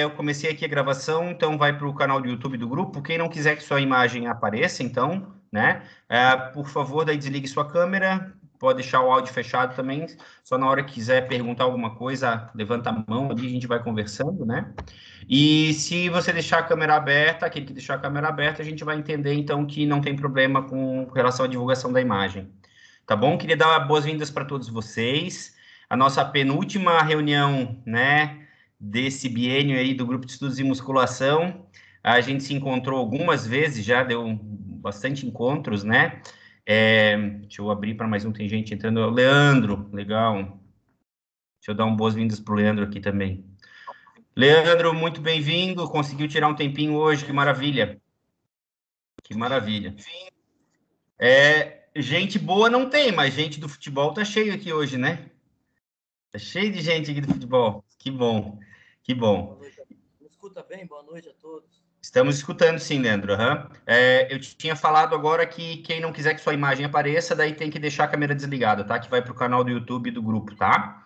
eu comecei aqui a gravação, então vai para o canal do YouTube do grupo. Quem não quiser que sua imagem apareça, então, né? Por favor, daí desligue sua câmera. Pode deixar o áudio fechado também. Só na hora que quiser perguntar alguma coisa, levanta a mão ali, a gente vai conversando, né? E se você deixar a câmera aberta, aquele que deixar a câmera aberta, a gente vai entender, então, que não tem problema com relação à divulgação da imagem. Tá bom? Queria dar boas-vindas para todos vocês. A nossa penúltima reunião, né, desse biênio aí do Grupo de Estudos em Musculação. A gente se encontrou algumas vezes, já deu bastante encontros, né? Deixa eu abrir para mais um, tem gente entrando. Leandro, legal. Deixa eu dar boas-vindas para o Leandro aqui também. Leandro, muito bem-vindo. Conseguiu tirar um tempinho hoje, que maravilha. Que maravilha. Gente boa não tem, mas gente do futebol tá cheio aqui hoje, né? Tá cheio de gente aqui do futebol. Que bom, que bom. Me escuta bem? Boa noite a todos. Estamos escutando, sim, Leandro. Uhum. Eu tinha falado agora que quem não quiser que sua imagem apareça, daí tem que deixar a câmera desligada, tá? Que vai para o canal do YouTube do grupo, tá?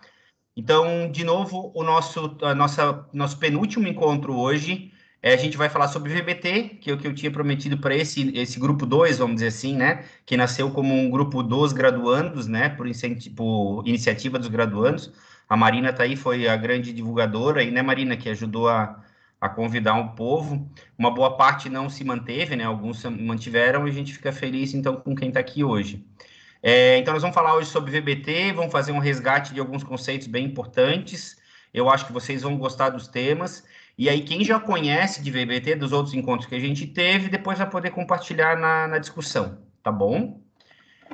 Então, de novo, nosso penúltimo encontro hoje, a gente vai falar sobre VBT, que é o que eu tinha prometido para esse grupo 2, vamos dizer assim, né? Que nasceu como um grupo dos graduandos, né? Por iniciativa dos graduandos. A Marina tá aí, foi a grande divulgadora aí, né, Marina, que ajudou a convidar um povo. Uma boa parte não se manteve, né? Alguns se mantiveram e a gente fica feliz, então, com quem está aqui hoje. Então, nós vamos falar hoje sobre VBT, vamos fazer um resgate de alguns conceitos bem importantes. Eu acho que vocês vão gostar dos temas. E aí, quem já conhece de VBT, dos outros encontros que a gente teve, depois vai poder compartilhar na discussão, tá bom?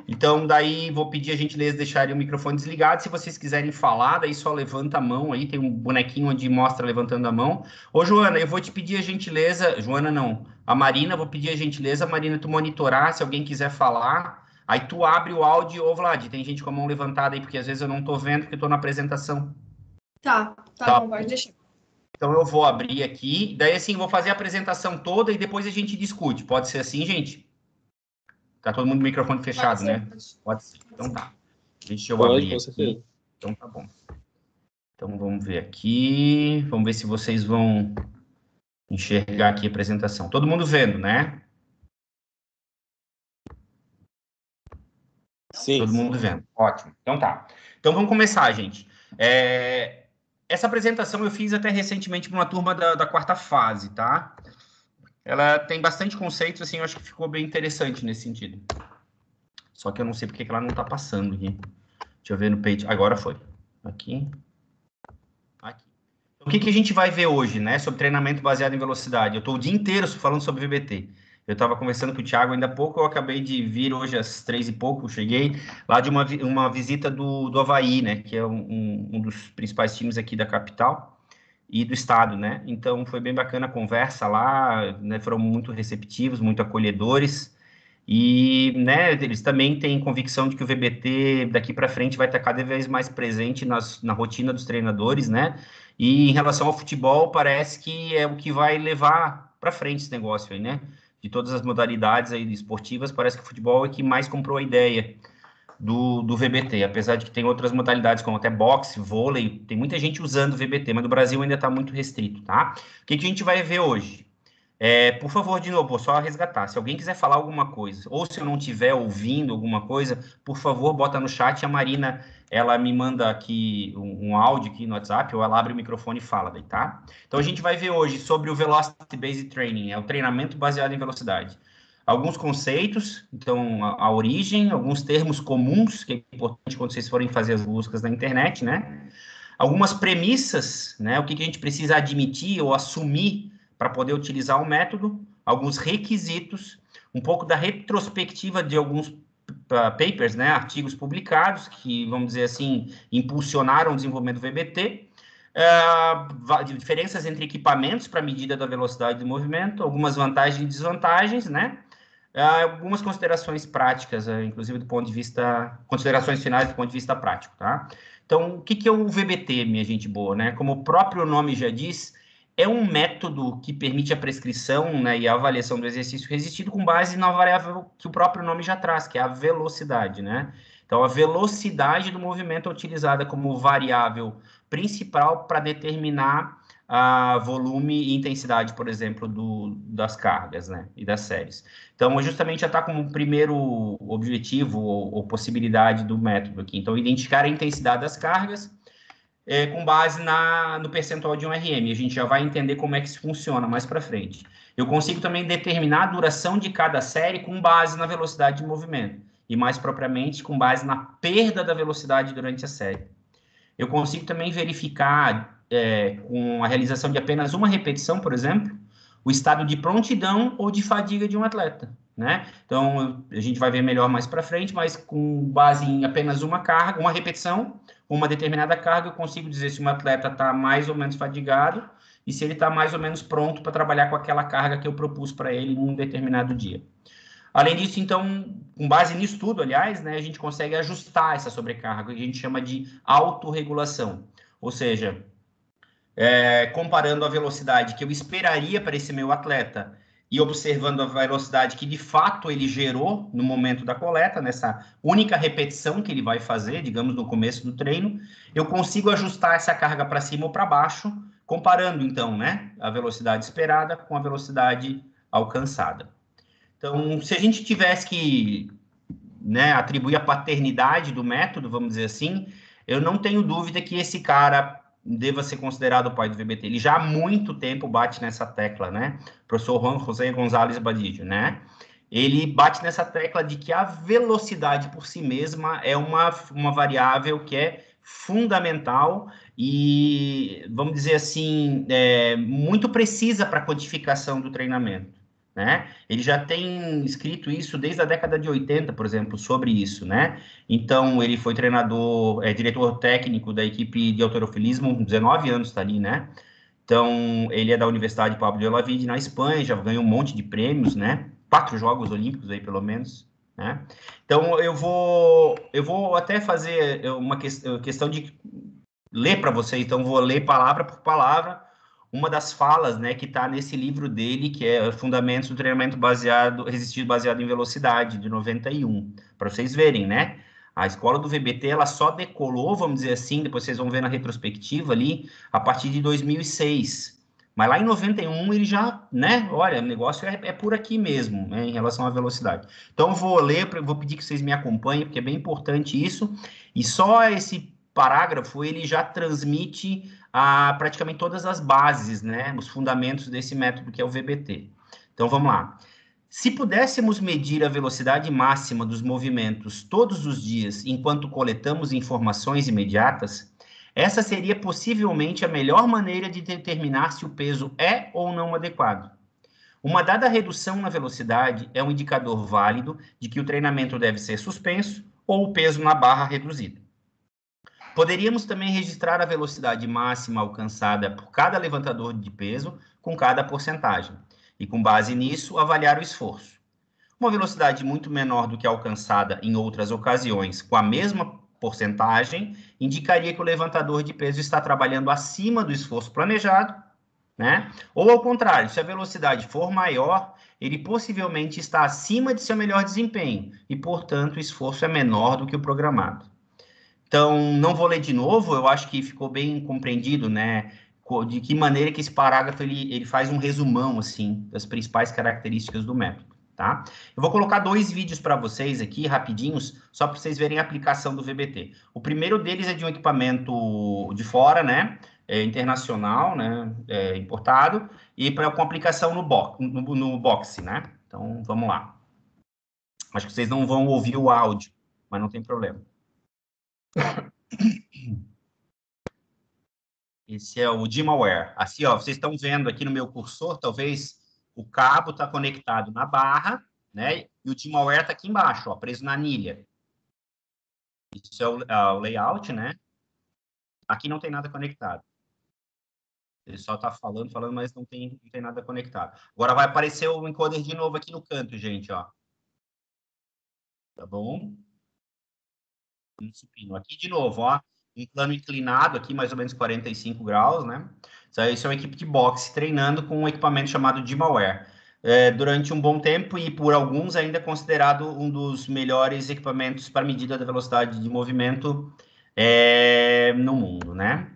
Então, daí, vou pedir a gentileza de deixarem o microfone desligado. Se vocês quiserem falar, daí só levanta a mão aí, tem um bonequinho onde mostra levantando a mão. Ô, Joana, eu vou te pedir a gentileza... Joana, não. A Marina, vou pedir a gentileza, Marina, tu monitorar, se alguém quiser falar... Aí tu abre o áudio, ô Vlad, tem gente com a mão levantada aí, porque às vezes eu não tô vendo, porque eu tô na apresentação. Tá bom, pode deixar. Então eu vou abrir aqui, daí assim, vou fazer a apresentação toda e depois a gente discute. Pode ser assim, gente? Tá todo mundo com o microfone fechado, né? Pode ser. Então tá. Deixa eu abrir aqui. Então tá bom. Então vamos ver aqui, vamos ver se vocês vão enxergar aqui a apresentação. Todo mundo vendo, né? Sim. Todo mundo vendo. Ótimo. Então tá. Então vamos começar, gente. Essa apresentação eu fiz até recentemente para uma turma da quarta fase, tá? Ela tem bastante conceitos, assim, eu acho que ficou bem interessante nesse sentido. Só que eu não sei porque que ela não tá passando aqui. Deixa eu ver no page. Agora foi. Aqui. Aqui. Então, o que a gente vai ver hoje, né? Sobre treinamento baseado em velocidade. Eu tô o dia inteiro falando sobre VBT. Eu estava conversando com o Thiago ainda há pouco, eu acabei de vir hoje às 3 e pouco, cheguei lá de uma visita do Avaí, né, que é um dos principais times aqui da capital e do estado, né, então foi bem bacana a conversa lá, né, foram muito receptivos, muito acolhedores, e, né, eles também têm convicção de que o VBT daqui para frente vai estar cada vez mais presente na rotina dos treinadores, né, e em relação ao futebol, parece que é o que vai levar para frente esse negócio aí, né, de todas as modalidades aí esportivas, parece que o futebol é que mais comprou a ideia do VBT, apesar de que tem outras modalidades, como até boxe, vôlei, tem muita gente usando o VBT, mas no Brasil ainda está muito restrito, tá? O que a gente vai ver hoje? Por favor, de novo, vou só resgatar. Se alguém quiser falar alguma coisa, ou se eu não estiver ouvindo alguma coisa, por favor, bota no chat. A Marina, ela me manda aqui um áudio aqui no WhatsApp, ou ela abre o microfone e fala daí, tá? Então, a gente vai ver hoje sobre o Velocity Based Training, o treinamento baseado em velocidade. Alguns conceitos, então, a origem, alguns termos comuns, que é importante quando vocês forem fazer as buscas na internet, né? Algumas premissas, né? O que a gente precisa admitir ou assumir para poder utilizar o método, alguns requisitos, um pouco da retrospectiva de alguns papers, né, artigos publicados, que, vamos dizer assim, impulsionaram o desenvolvimento do VBT, diferenças entre equipamentos para medida da velocidade do movimento, algumas vantagens e desvantagens, né, algumas considerações práticas, inclusive do ponto de vista, considerações finais do ponto de vista prático, tá? Então, o que é o VBT, minha gente boa, né? Como o próprio nome já diz, é um método que permite a prescrição, né, e a avaliação do exercício resistido com base na variável que o próprio nome já traz, que é a velocidade, né? Então, a velocidade do movimento é utilizada como variável principal para determinar a volume e intensidade, por exemplo, das cargas, né, e das séries. Então, justamente já está como primeiro objetivo ou possibilidade do método aqui. Então, identificar a intensidade das cargas com base no percentual de um RM. A gente já vai entender como é que isso funciona mais para frente. Eu consigo também determinar a duração de cada série com base na velocidade de movimento, e mais propriamente com base na perda da velocidade durante a série. Eu consigo também verificar, com a realização de apenas uma repetição, por exemplo, o estado de prontidão ou de fadiga de um atleta, né? Então, a gente vai ver melhor mais para frente, mas com base em apenas uma carga, uma repetição, uma determinada carga, eu consigo dizer se um atleta está mais ou menos fadigado e se ele está mais ou menos pronto para trabalhar com aquela carga que eu propus para ele em um determinado dia. Além disso, então, com base nisso tudo, aliás, né, a gente consegue ajustar essa sobrecarga, que a gente chama de autorregulação. Ou seja, comparando a velocidade que eu esperaria para esse meu atleta e observando a velocidade que, de fato, ele gerou no momento da coleta, nessa única repetição que ele vai fazer, digamos, no começo do treino, eu consigo ajustar essa carga para cima ou para baixo, comparando, então, né, a velocidade esperada com a velocidade alcançada. Então, se a gente tivesse que, né, atribuir a paternidade do método, vamos dizer assim, eu não tenho dúvida que esse cara deva ser considerado o pai do VBT. Ele já há muito tempo bate nessa tecla, né? O professor Juan José González Badillo, né? Ele bate nessa tecla de que a velocidade por si mesma é uma variável que é fundamental e, vamos dizer assim, muito precisa para a quantificação do treinamento, né? Ele já tem escrito isso desde a década de 80, por exemplo, sobre isso, né? Então, ele foi treinador, diretor técnico da equipe de halterofilismo, 19 anos está ali, né? Então, ele é da Universidade Pablo de Olavide, na Espanha, já ganhou um monte de prêmios, né? 4 Jogos Olímpicos aí, pelo menos, né? Então, eu vou até fazer uma questão de ler para você, então vou ler palavra por palavra uma das falas, né, que está nesse livro dele, que é Fundamentos do Treinamento Resistido Baseado em Velocidade, de 91, para vocês verem, né? A escola do VBT, ela só decolou, vamos dizer assim, depois vocês vão ver na retrospectiva ali, a partir de 2006. Mas lá em 91 ele já, né, olha, o negócio é por aqui mesmo, né, em relação à velocidade. Então, vou ler, vou pedir que vocês me acompanhem, porque é bem importante isso, e só esse parágrafo, ele já transmite praticamente todas as bases, né, os fundamentos desse método que é o VBT. Então, vamos lá. Se pudéssemos medir a velocidade máxima dos movimentos todos os dias enquanto coletamos informações imediatas, essa seria possivelmente a melhor maneira de determinar se o peso é ou não adequado. Uma dada redução na velocidade é um indicador válido de que o treinamento deve ser suspenso ou o peso na barra reduzido. Poderíamos também registrar a velocidade máxima alcançada por cada levantador de peso com cada porcentagem, e com base nisso, avaliar o esforço. Uma velocidade muito menor do que alcançada em outras ocasiões com a mesma porcentagem indicaria que o levantador de peso está trabalhando acima do esforço planejado, né? Ou ao contrário, se a velocidade for maior, ele possivelmente está acima de seu melhor desempenho e, portanto, o esforço é menor do que o programado. Então, não vou ler de novo, eu acho que ficou bem compreendido, né, de que maneira que esse parágrafo ele faz um resumão, assim, das principais características do método, tá? Eu vou colocar 2 vídeos para vocês aqui, rapidinhos, só para vocês verem a aplicação do VBT. O primeiro deles é de um equipamento de fora, né, internacional, né, importado, e com aplicação no boxe, né? Então, vamos lá. Acho que vocês não vão ouvir o áudio, mas não tem problema. Esse é o DimaWare. Assim, ó, vocês estão vendo aqui no meu cursor, talvez o cabo está conectado na barra, né? E o DimaWare está aqui embaixo, ó, preso na anilha. Isso é o layout, né? Aqui não tem nada conectado. Ele só está falando, mas não tem nada conectado. Agora vai aparecer o encoder de novo aqui no canto, gente, ó. Tá bom? Supino. Aqui de novo, ó. Um plano inclinado aqui, mais ou menos 45 graus, né? Isso é uma equipe de boxe treinando com um equipamento chamado DimaWare. Durante um bom tempo e por alguns ainda considerado um dos melhores equipamentos para medida da velocidade de movimento no mundo, né?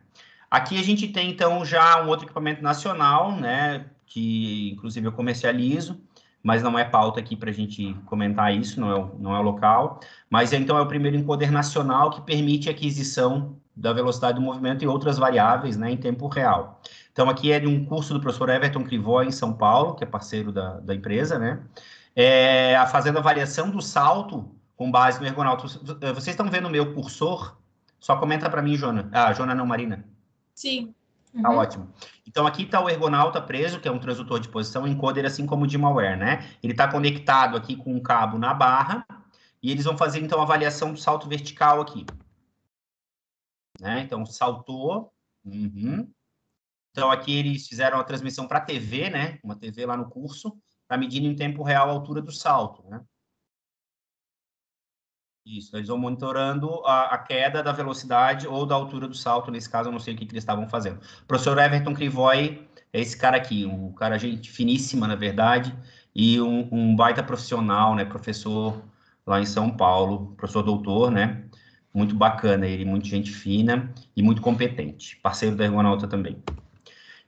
Aqui a gente tem, então, já um outro equipamento nacional, né, que inclusive eu comercializo, mas não é pauta aqui para a gente comentar isso, não é o local. Mas, então, é o primeiro encoder nacional que permite a aquisição da velocidade do movimento e outras variáveis, né, em tempo real. Então, aqui é de um curso do professor Everton Crivó, em São Paulo, que é parceiro da empresa, né, fazendo avaliação do salto com base no ergonauta. Vocês estão vendo o meu cursor? Só comenta para mim, Jona. Ah, Jona não, Marina. Sim. Tá ótimo. Então, aqui está o ergonauta preso, que é um transdutor de posição, encoder, assim como o de malware, né? Ele está conectado aqui com um cabo na barra, e eles vão fazer, então, a avaliação do salto vertical aqui. Né? Então, saltou. Uhum. Então, aqui eles fizeram a transmissão para a TV, né? Uma TV lá no curso, para medir em tempo real a altura do salto, né? Isso, eles vão monitorando a queda da velocidade ou da altura do salto. Nesse caso, eu não sei o que eles estavam fazendo. O professor Everton Crivoy é esse cara aqui, um cara gente finíssima, na verdade, e um baita profissional, né? Professor lá em São Paulo, professor doutor, né? Muito bacana, ele, muito gente fina e muito competente. Parceiro da Ergonauta também.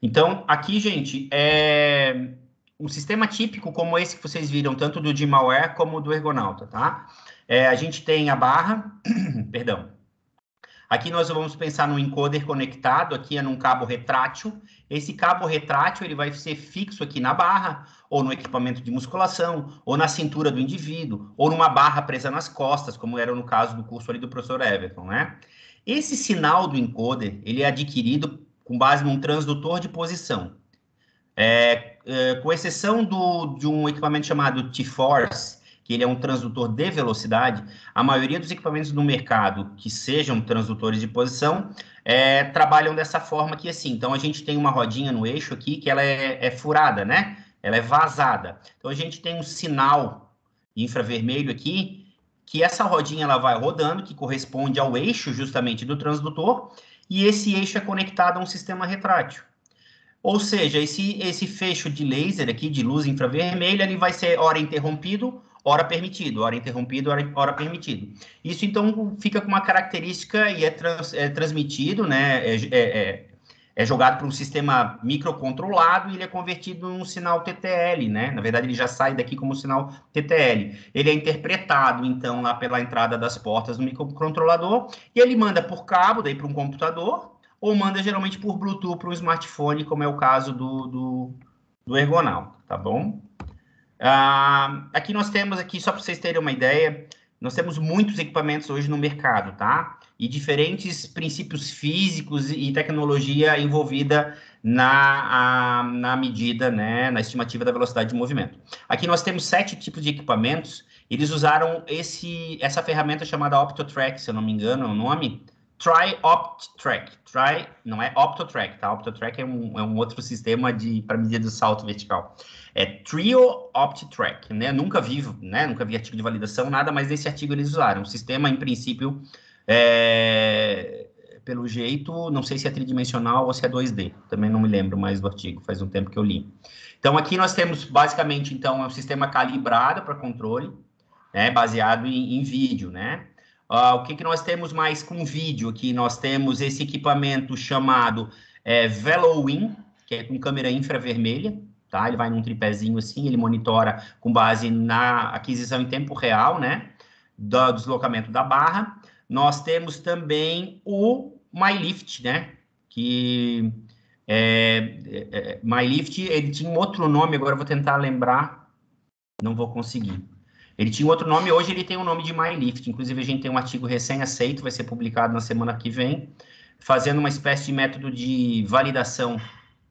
Então, aqui, gente, é um sistema típico como esse que vocês viram, tanto do de malware como do Ergonauta, tá? A gente tem a barra, perdão. Aqui nós vamos pensar no encoder conectado, aqui é num cabo retrátil. Esse cabo retrátil, ele vai ser fixo aqui na barra, ou no equipamento de musculação, ou na cintura do indivíduo, ou numa barra presa nas costas, como era no caso do curso ali do professor Everton, né? Esse sinal do encoder, ele é adquirido com base num transdutor de posição. Com exceção de um equipamento chamado T-Force, que ele é um transdutor de velocidade, a maioria dos equipamentos no mercado que sejam transdutores de posição trabalham dessa forma aqui assim. Então, a gente tem uma rodinha no eixo aqui que ela é furada, né? Ela é vazada. Então, a gente tem um sinal infravermelho aqui, que essa rodinha ela vai rodando, que corresponde ao eixo justamente do transdutor, e esse eixo é conectado a um sistema retrátil. Ou seja, esse fecho de laser aqui, de luz infravermelha, ele vai ser hora interrompido, hora permitido, hora interrompido, hora permitido. Isso, então, fica com uma característica e é transmitido, né, é jogado para um sistema microcontrolado e ele é convertido num sinal TTL, né? Na verdade, ele já sai daqui como sinal TTL. Ele é interpretado, então, lá pela entrada das portas do microcontrolador e ele manda por cabo, daí para um computador, ou manda geralmente por Bluetooth para um smartphone, como é o caso do Ergonauta, tá bom? Aqui nós temos, aqui, só para vocês terem uma ideia, nós temos muitos equipamentos hoje no mercado, tá? E diferentes princípios físicos e tecnologia envolvida na medida, né, na estimativa da velocidade de movimento. Aqui nós temos 7 tipos de equipamentos, eles usaram essa ferramenta chamada OptoTrack, se eu não me engano, é o nome, TriOptTrack. Não é OptoTrack, tá? OptoTrack é um outro sistema para medida do salto vertical. É TriOptTrack, né? Nunca vi artigo de validação, nada, mas nesse artigo eles usaram. O sistema, em princípio, pelo jeito, não sei se é tridimensional ou se é 2D. Também não me lembro mais do artigo, faz um tempo que eu li. Então, aqui nós temos, basicamente, então, um sistema calibrado para controle, né? Baseado em vídeo, né? O que nós temos mais com vídeo aqui? Nós temos esse equipamento chamado VeloWin, que é com câmera infravermelha, tá? Ele vai num tripézinho assim, ele monitora com base na aquisição em tempo real, né? Do deslocamento da barra. Nós temos também o MyLift, né? Que MyLift, ele tinha um outro nome, agora eu vou tentar lembrar, não vou conseguir. Ele tinha outro nome, hoje ele tem o nome de MyLift. Inclusive, a gente tem um artigo recém-aceito, vai ser publicado na semana que vem, fazendo uma espécie de método de validação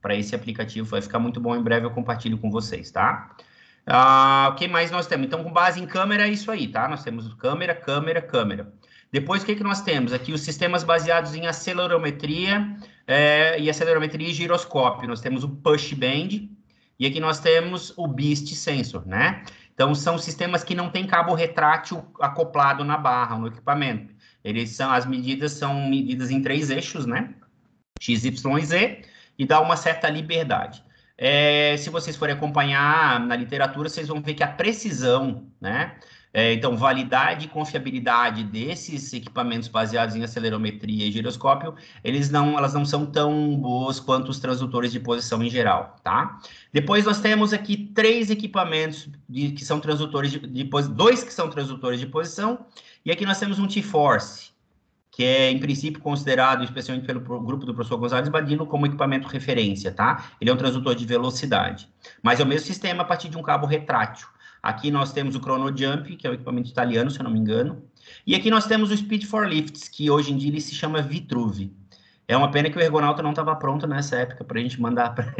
para esse aplicativo. Vai ficar muito bom, em breve eu compartilho com vocês, tá? O que mais nós temos? Então, com base em câmera, é isso aí, tá? Nós temos câmera, câmera, câmera. Depois, o que nós temos? Aqui os sistemas baseados em acelerometria e giroscópio. Nós temos o Push Band e aqui nós temos o Beast Sensor, né? Então, são sistemas que não tem cabo retrátil acoplado na barra, no equipamento. As medidas são medidas em 3 eixos, né? X, Y e Z, e dá uma certa liberdade. Se vocês forem acompanhar na literatura, vocês vão ver que a precisão, né, Então, validade e confiabilidade desses equipamentos baseados em acelerometria e giroscópio, elas não são tão boas quanto os transdutores de posição em geral, tá? Depois nós temos aqui 3 equipamentos que são transdutores de posição, 2 que são transdutores de posição, e aqui nós temos um T-Force, que é, em princípio, considerado, especialmente pelo grupo do professor Gonzalez Badillo, como equipamento referência, tá? Ele é um transdutor de velocidade, mas é o mesmo sistema a partir de um cabo retrátil. Aqui nós temos o ChronoJump, que é o equipamento italiano, se eu não me engano, e aqui nós temos o Speed for Lifts, que hoje em dia ele se chama Vitruve. É uma pena que o Ergonauta não estava pronto nessa época para a gente mandar para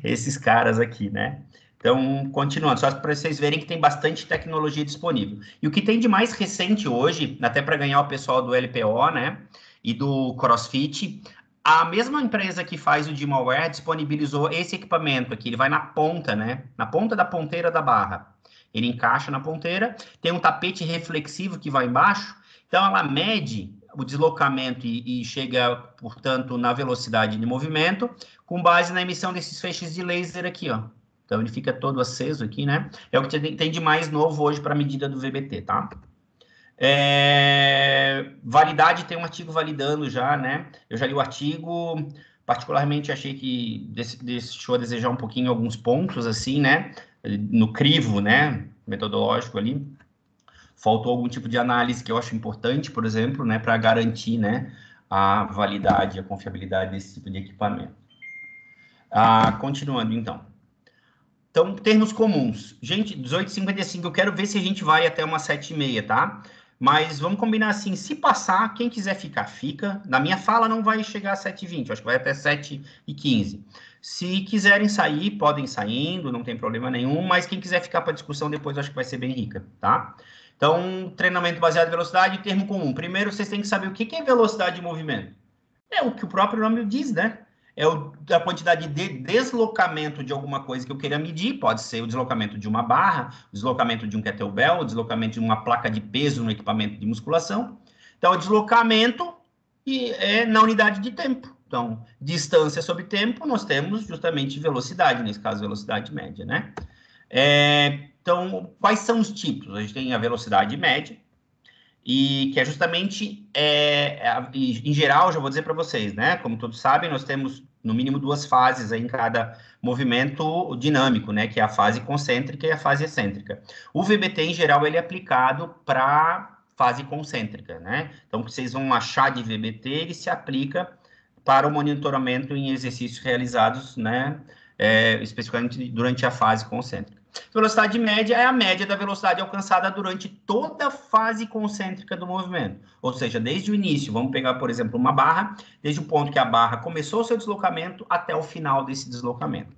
esses caras aqui, né? Então, continuando, só para vocês verem que tem bastante tecnologia disponível. E o que tem de mais recente hoje, até para ganhar o pessoal do LPO, né, e do CrossFit, a mesma empresa que faz o Gymaware disponibilizou esse equipamento aqui, ele vai na ponta, né, na ponta da ponteira da barra. Ele encaixa na ponteira, tem um tapete reflexivo que vai embaixo, então ela mede o deslocamento e chega, portanto, na velocidade de movimento, com base na emissão desses feixes de laser aqui, ó. Então, ele fica todo aceso aqui, né? É o que tem de mais novo hoje para a medida do VBT, tá? Validade, tem um artigo validando já, né? Eu já li o artigo, particularmente achei que deixou a desejar um pouquinho alguns pontos, assim, né? No crivo, né? Metodológico ali. Faltou algum tipo de análise que eu acho importante, por exemplo, né? Para garantir, né? A validade, a confiabilidade desse tipo de equipamento. Continuando, então. Então, termos comuns. Gente, 18h55, eu quero ver se a gente vai até umas 7h30, tá? Mas vamos combinar assim, se passar, quem quiser ficar, fica. Na minha fala não vai chegar a 7h20, acho que vai até 7h15. Se quiserem sair, podem ir saindo, não tem problema nenhum, mas quem quiser ficar para discussão depois, acho que vai ser bem rica, tá? Então, treinamento baseado em velocidade, termo comum. Primeiro, vocês têm que saber o que é velocidade de movimento. É o que o próprio nome diz, né? É a quantidade de deslocamento de alguma coisa que eu queira medir, pode ser o deslocamento de uma barra, o deslocamento de um kettlebell, o deslocamento de uma placa de peso no equipamento de musculação. Então, o deslocamento é na unidade de tempo. Então, distância sobre tempo, nós temos justamente velocidade, nesse caso, velocidade média, né? Então, quais são os tipos? A gente tem a velocidade média, e que é justamente, em geral, já vou dizer para vocês, né? Como todos sabem, nós temos, no mínimo, 2 fases aí em cada movimento dinâmico, né? Que é a fase concêntrica e a fase excêntrica. O VBT, em geral, ele é aplicado para fase concêntrica, né? Então, o que vocês vão achar de VBT, ele se aplica para o monitoramento em exercícios realizados, né? Especificamente durante a fase concêntrica. Velocidade média é a média da velocidade alcançada durante toda a fase concêntrica do movimento. Ou seja, desde o início, vamos pegar, por exemplo, uma barra, desde o ponto que a barra começou o seu deslocamento até o final desse deslocamento.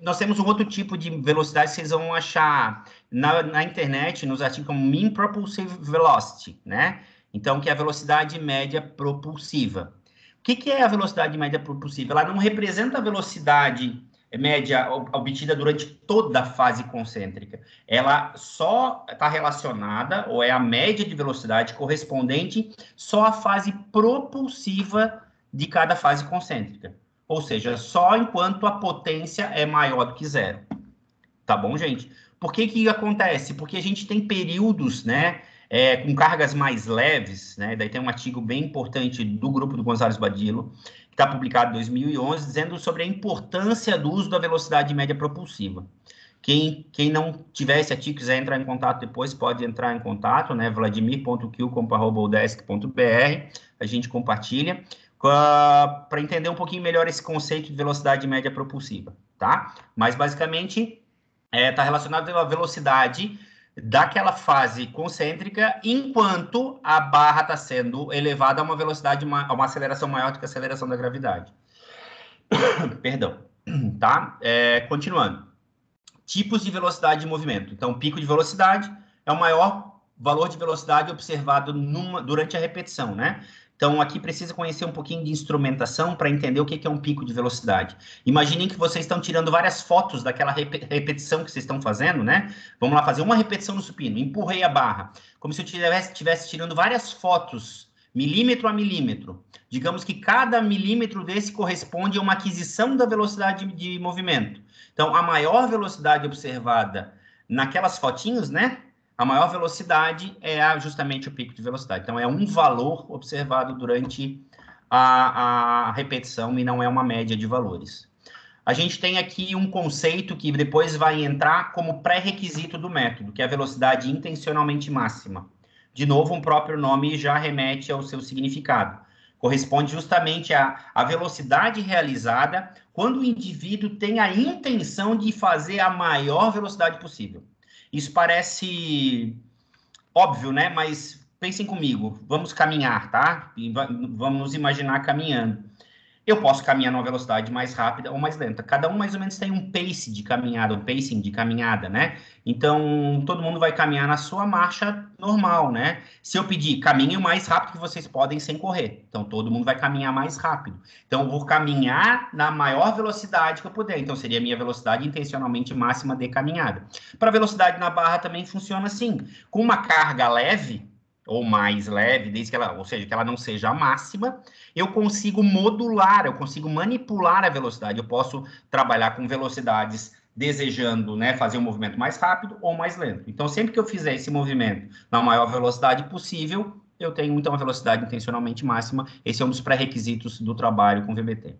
Nós temos um outro tipo de velocidade que vocês vão achar na internet, nos artigos como Mean Propulsive Velocity, né? Então, que é a velocidade média propulsiva. O que é a velocidade média propulsiva? Ela não representa a velocidade média obtida durante toda a fase concêntrica. Ela só está relacionada, ou é a média de velocidade correspondente só à fase propulsiva de cada fase concêntrica. Ou seja, só enquanto a potência é maior do que 0. Tá bom, gente? Por que acontece? Porque a gente tem períodos, né, com cargas mais leves, né? Daí tem um artigo bem importante do grupo do Gonzalez Badillo, que está publicado em 2011, dizendo sobre a importância do uso da velocidade média propulsiva. Quem não tiver esse artigo, quiser entrar em contato depois, pode entrar em contato, né? vladimir.kilcomp@odesk.br, a gente compartilha, para entender um pouquinho melhor esse conceito de velocidade média propulsiva, tá? Mas, basicamente, está relacionado à velocidade daquela fase concêntrica, enquanto a barra está sendo elevada a uma velocidade, a uma aceleração maior do que a aceleração da gravidade. Perdão, tá? Continuando. Tipos de velocidade de movimento. Então, pico de velocidade é o maior valor de velocidade observado durante a repetição, né? Então, aqui precisa conhecer um pouquinho de instrumentação para entender o que é um pico de velocidade. Imaginem que vocês estão tirando várias fotos daquela repetição que vocês estão fazendo, né? Vamos lá fazer uma repetição no supino. Empurrei a barra. Como se eu estivesse tirando várias fotos, milímetro a milímetro. Digamos que cada milímetro desse corresponde a uma aquisição da velocidade de movimento. Então, a maior velocidade observada naquelas fotinhos, né? A maior velocidade é justamente o pico de velocidade. Então, é um valor observado durante a repetição e não é uma média de valores. A gente tem aqui um conceito que depois vai entrar como pré-requisito do método, que é a velocidade intencionalmente máxima. De novo, um próprio nome já remete ao seu significado. Corresponde justamente à velocidade realizada quando o indivíduo tem a intenção de fazer a maior velocidade possível. Isso parece óbvio, né? Mas pensem comigo, vamos caminhar, tá? E vamos nos imaginar caminhando. Eu posso caminhar numa velocidade mais rápida ou mais lenta. Cada um mais ou menos tem um pace de caminhada, um pacing de caminhada, né? Então, todo mundo vai caminhar na sua marcha normal, né? Se eu pedir, caminhe o mais rápido que vocês podem sem correr. Então, todo mundo vai caminhar mais rápido. Então, eu vou caminhar na maior velocidade que eu puder. Então, seria a minha velocidade intencionalmente máxima de caminhada. Para velocidade na barra também funciona assim. Com uma carga leve, ou mais leve, desde que ela, ou seja, que ela não seja a máxima, eu consigo modular, eu consigo manipular a velocidade. Eu posso trabalhar com velocidades desejando, né, fazer um movimento mais rápido ou mais lento. Então, sempre que eu fizer esse movimento na maior velocidade possível, eu tenho, então, uma velocidade intencionalmente máxima. Esse é um dos pré-requisitos do trabalho com VBT.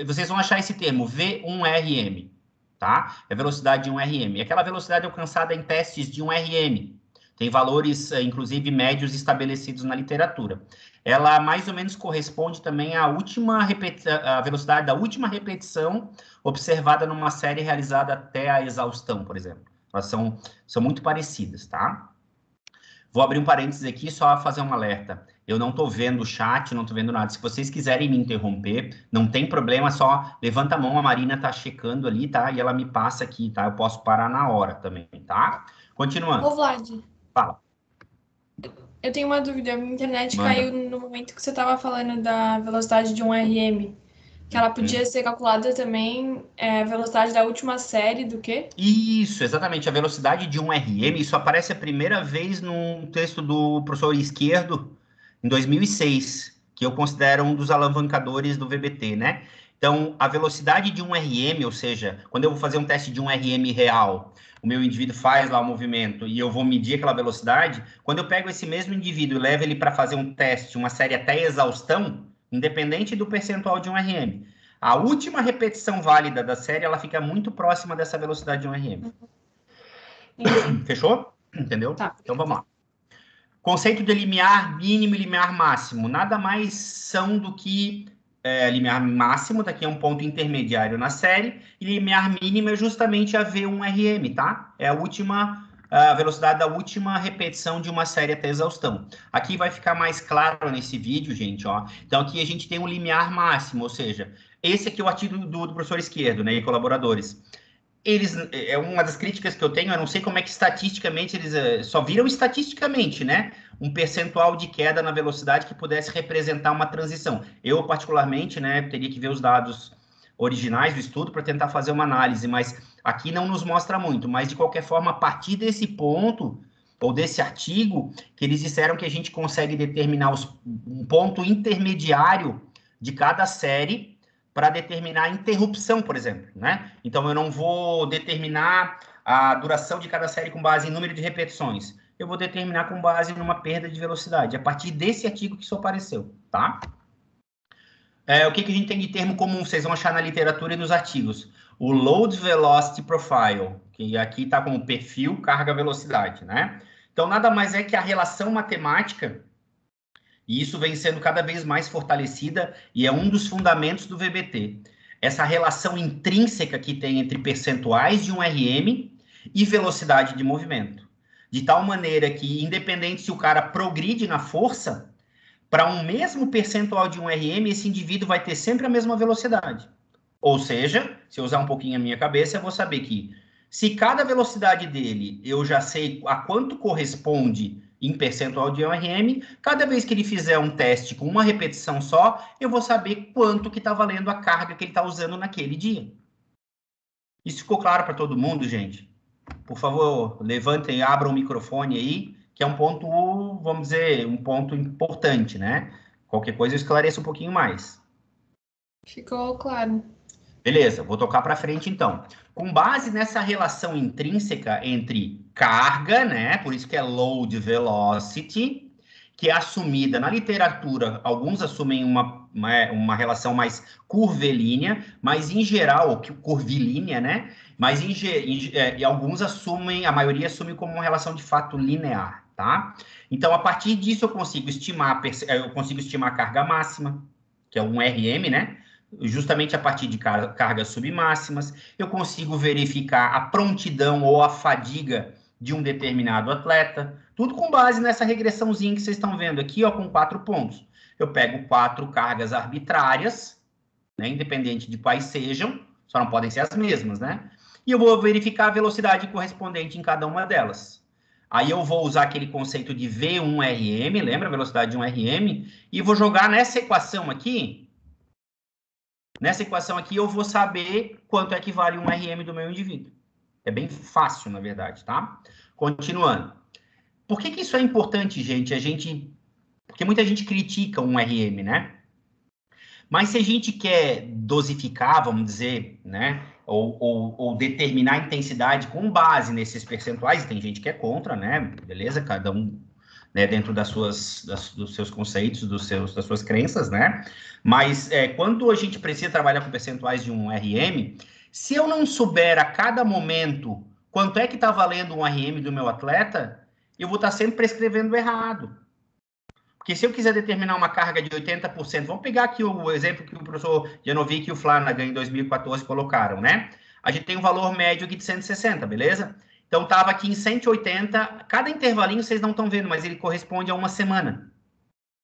Vocês vão achar esse termo, V1RM, tá? É velocidade de 1RM. É aquela velocidade alcançada em testes de 1RM. Tem valores, inclusive, médios estabelecidos na literatura. Ela mais ou menos corresponde também à à velocidade da última repetição observada numa série realizada até a exaustão, por exemplo. Elas são muito parecidas, tá? Vou abrir um parênteses aqui só fazer um alerta. Eu não estou vendo o chat, não estou vendo nada. Se vocês quiserem me interromper, não tem problema, só levanta a mão, a Marina está checando ali, tá? E ela me passa aqui, tá? Eu posso parar na hora também, tá? Continuando. Ô, Vlad, Fala. eu tenho uma dúvida. A minha internet Manda. caiu no momento que você estava falando da velocidade de 1RM. Que ela podia ser calculada também, a velocidade da última série do quê? Isso, exatamente. A velocidade de 1RM, isso aparece a primeira vez num texto do professor Izquierdo, em 2006, que eu considero um dos alavancadores do VBT, né? Então, a velocidade de 1RM, ou seja, quando eu vou fazer um teste de 1RM real, o meu indivíduo faz lá o movimento e eu vou medir aquela velocidade, quando eu pego esse mesmo indivíduo e levo ele para fazer um teste, uma série até exaustão, independente do percentual de 1RM, a última repetição válida da série, ela fica muito próxima dessa velocidade de 1RM. Fechou? Entendeu? Tá. Então, vamos lá. Conceito de limiar mínimo e limiar máximo. Nada mais são do que limiar máximo, daqui é um ponto intermediário na série, e limiar mínimo é justamente a V1RM, tá? É a velocidade da última repetição de uma série até exaustão. Aqui vai ficar mais claro nesse vídeo, gente, ó. Então, aqui a gente tem um limiar máximo, ou seja, esse aqui é o artigo do professor Izquierdo, né, e colaboradores. É uma das críticas que eu tenho, eu não sei como é que estatisticamente eles só viram estatisticamente, né? Um percentual de queda na velocidade que pudesse representar uma transição. Eu, particularmente, né, teria que ver os dados originais do estudo para tentar fazer uma análise, mas aqui não nos mostra muito. Mas, de qualquer forma, a partir desse ponto, ou desse artigo, que eles disseram que a gente consegue determinar um ponto intermediário de cada série para determinar a interrupção, por exemplo, né? Então, eu não vou determinar a duração de cada série com base em número de repetições. Eu vou determinar com base numa perda de velocidade, a partir desse artigo que isso apareceu, tá? O que a gente tem de termo comum? Vocês vão achar na literatura e nos artigos. O Load Velocity Profile, que aqui está como perfil carga-velocidade, né? Então, nada mais é que a relação matemática, e isso vem sendo cada vez mais fortalecida e é um dos fundamentos do VBT. Essa relação intrínseca que tem entre percentuais de 1RM e velocidade de movimento. De tal maneira que, independente se o cara progride na força, para um mesmo percentual de 1RM, esse indivíduo vai ter sempre a mesma velocidade. Ou seja, se eu usar um pouquinho a minha cabeça, eu vou saber que se cada velocidade dele eu já sei a quanto corresponde em percentual de 1RM, cada vez que ele fizer um teste com uma repetição só, eu vou saber quanto que está valendo a carga que ele está usando naquele dia. Isso ficou claro para todo mundo, gente? Por favor, levantem e abram o microfone aí, que é um ponto, vamos dizer, um ponto importante, né? Qualquer coisa eu esclareço um pouquinho mais. Ficou claro. Beleza, vou tocar para frente então. Com base nessa relação intrínseca entre carga, né? Por isso que é load velocity, que é assumida na literatura, alguns assumem uma relação mais curvilínea, mas em geral, curvilínea, né? Mas e alguns assumem, a maioria assume como uma relação de fato linear, tá? Então, a partir disso, eu consigo estimar a carga máxima, que é um RM, né? Justamente a partir de cargas submáximas, eu consigo verificar a prontidão ou a fadiga de um determinado atleta, tudo com base nessa regressãozinha que vocês estão vendo aqui, ó, com 4 pontos. Eu pego 4 cargas arbitrárias, né, independente de quais sejam, só não podem ser as mesmas, né? E eu vou verificar a velocidade correspondente em cada uma delas. Aí eu vou usar aquele conceito de V1RM, lembra a velocidade de um RM? E vou jogar nessa equação aqui. Nessa equação aqui, eu vou saber quanto é que vale um RM do meu indivíduo. É bem fácil, na verdade, tá? Continuando. Por que isso é importante, gente? Porque muita gente critica um RM, né? Mas se a gente quer dosificar, vamos dizer, né? Ou determinar a intensidade com base nesses percentuais, tem gente que é contra, né? Beleza? Cada um, né, dentro dos seus conceitos, das suas crenças, né? Mas quando a gente precisa trabalhar com percentuais de um RM, se eu não souber a cada momento quanto é que está valendo um RM do meu atleta, eu vou estar sempre prescrevendo errado. Porque se eu quiser determinar uma carga de 80%, vamos pegar aqui o exemplo que o professor Janovic e o Flanagan em 2014 colocaram, né? A gente tem um valor médio aqui de 160, beleza? Então, estava aqui em 180, cada intervalinho vocês não estão vendo, mas ele corresponde a uma semana,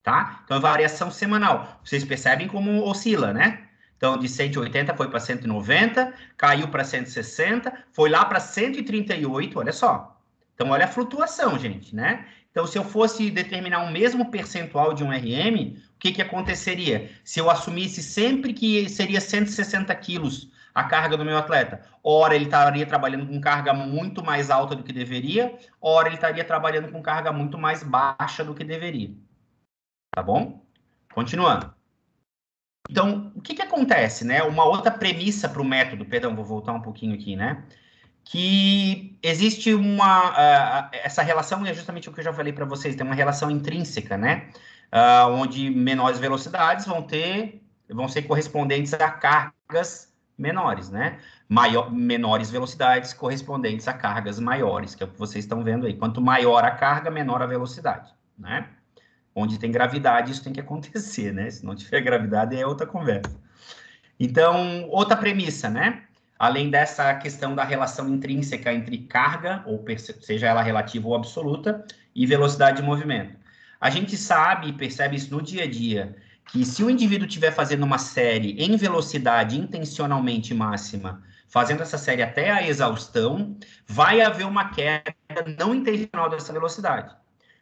tá? Então, é variação semanal. Vocês percebem como oscila, né? Então, de 180 foi para 190, caiu para 160, foi lá para 138, olha só. Então, olha a flutuação, gente, né? Então, se eu fosse determinar um mesmo percentual de um RM, o que aconteceria? Se eu assumisse sempre que seria 160 quilos a carga do meu atleta, ora ele estaria trabalhando com carga muito mais alta do que deveria, ora ele estaria trabalhando com carga muito mais baixa do que deveria. Tá bom? Continuando. Então, o que acontece, né? Uma outra premissa para o método, perdão, vou voltar um pouquinho aqui, né? Que existe essa relação, e é justamente o que eu já falei para vocês, tem uma relação intrínseca, né? Onde menores velocidades vão ser correspondentes a cargas menores, né? Menores velocidades correspondentes a cargas maiores, que é o que vocês estão vendo aí. Quanto maior a carga, menor a velocidade, né? Onde tem gravidade, isso tem que acontecer, né? Se não tiver gravidade, é outra conversa. Então, outra premissa, né? Além dessa questão da relação intrínseca entre carga, ou seja ela relativa ou absoluta, e velocidade de movimento. A gente sabe e percebe isso no dia a dia, que se o indivíduo estiver fazendo uma série em velocidade intencionalmente máxima, fazendo essa série até a exaustão, vai haver uma queda não intencional dessa velocidade.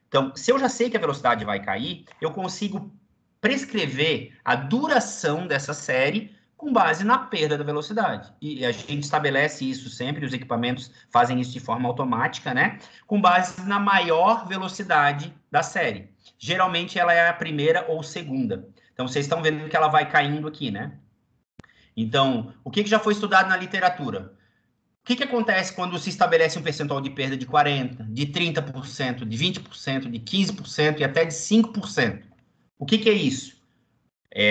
Então, se eu já sei que a velocidade vai cair, eu consigo prescrever a duração dessa série com base na perda da velocidade. E a gente estabelece isso sempre, os equipamentos fazem isso de forma automática, né? Com base na maior velocidade da série. Geralmente ela é a primeira ou segunda. Então, vocês estão vendo que ela vai caindo aqui, né? Então, o que já foi estudado na literatura? O que acontece quando se estabelece um percentual de perda de 40%, de 30%, de 20%, de 15% e até de 5%? O que é isso?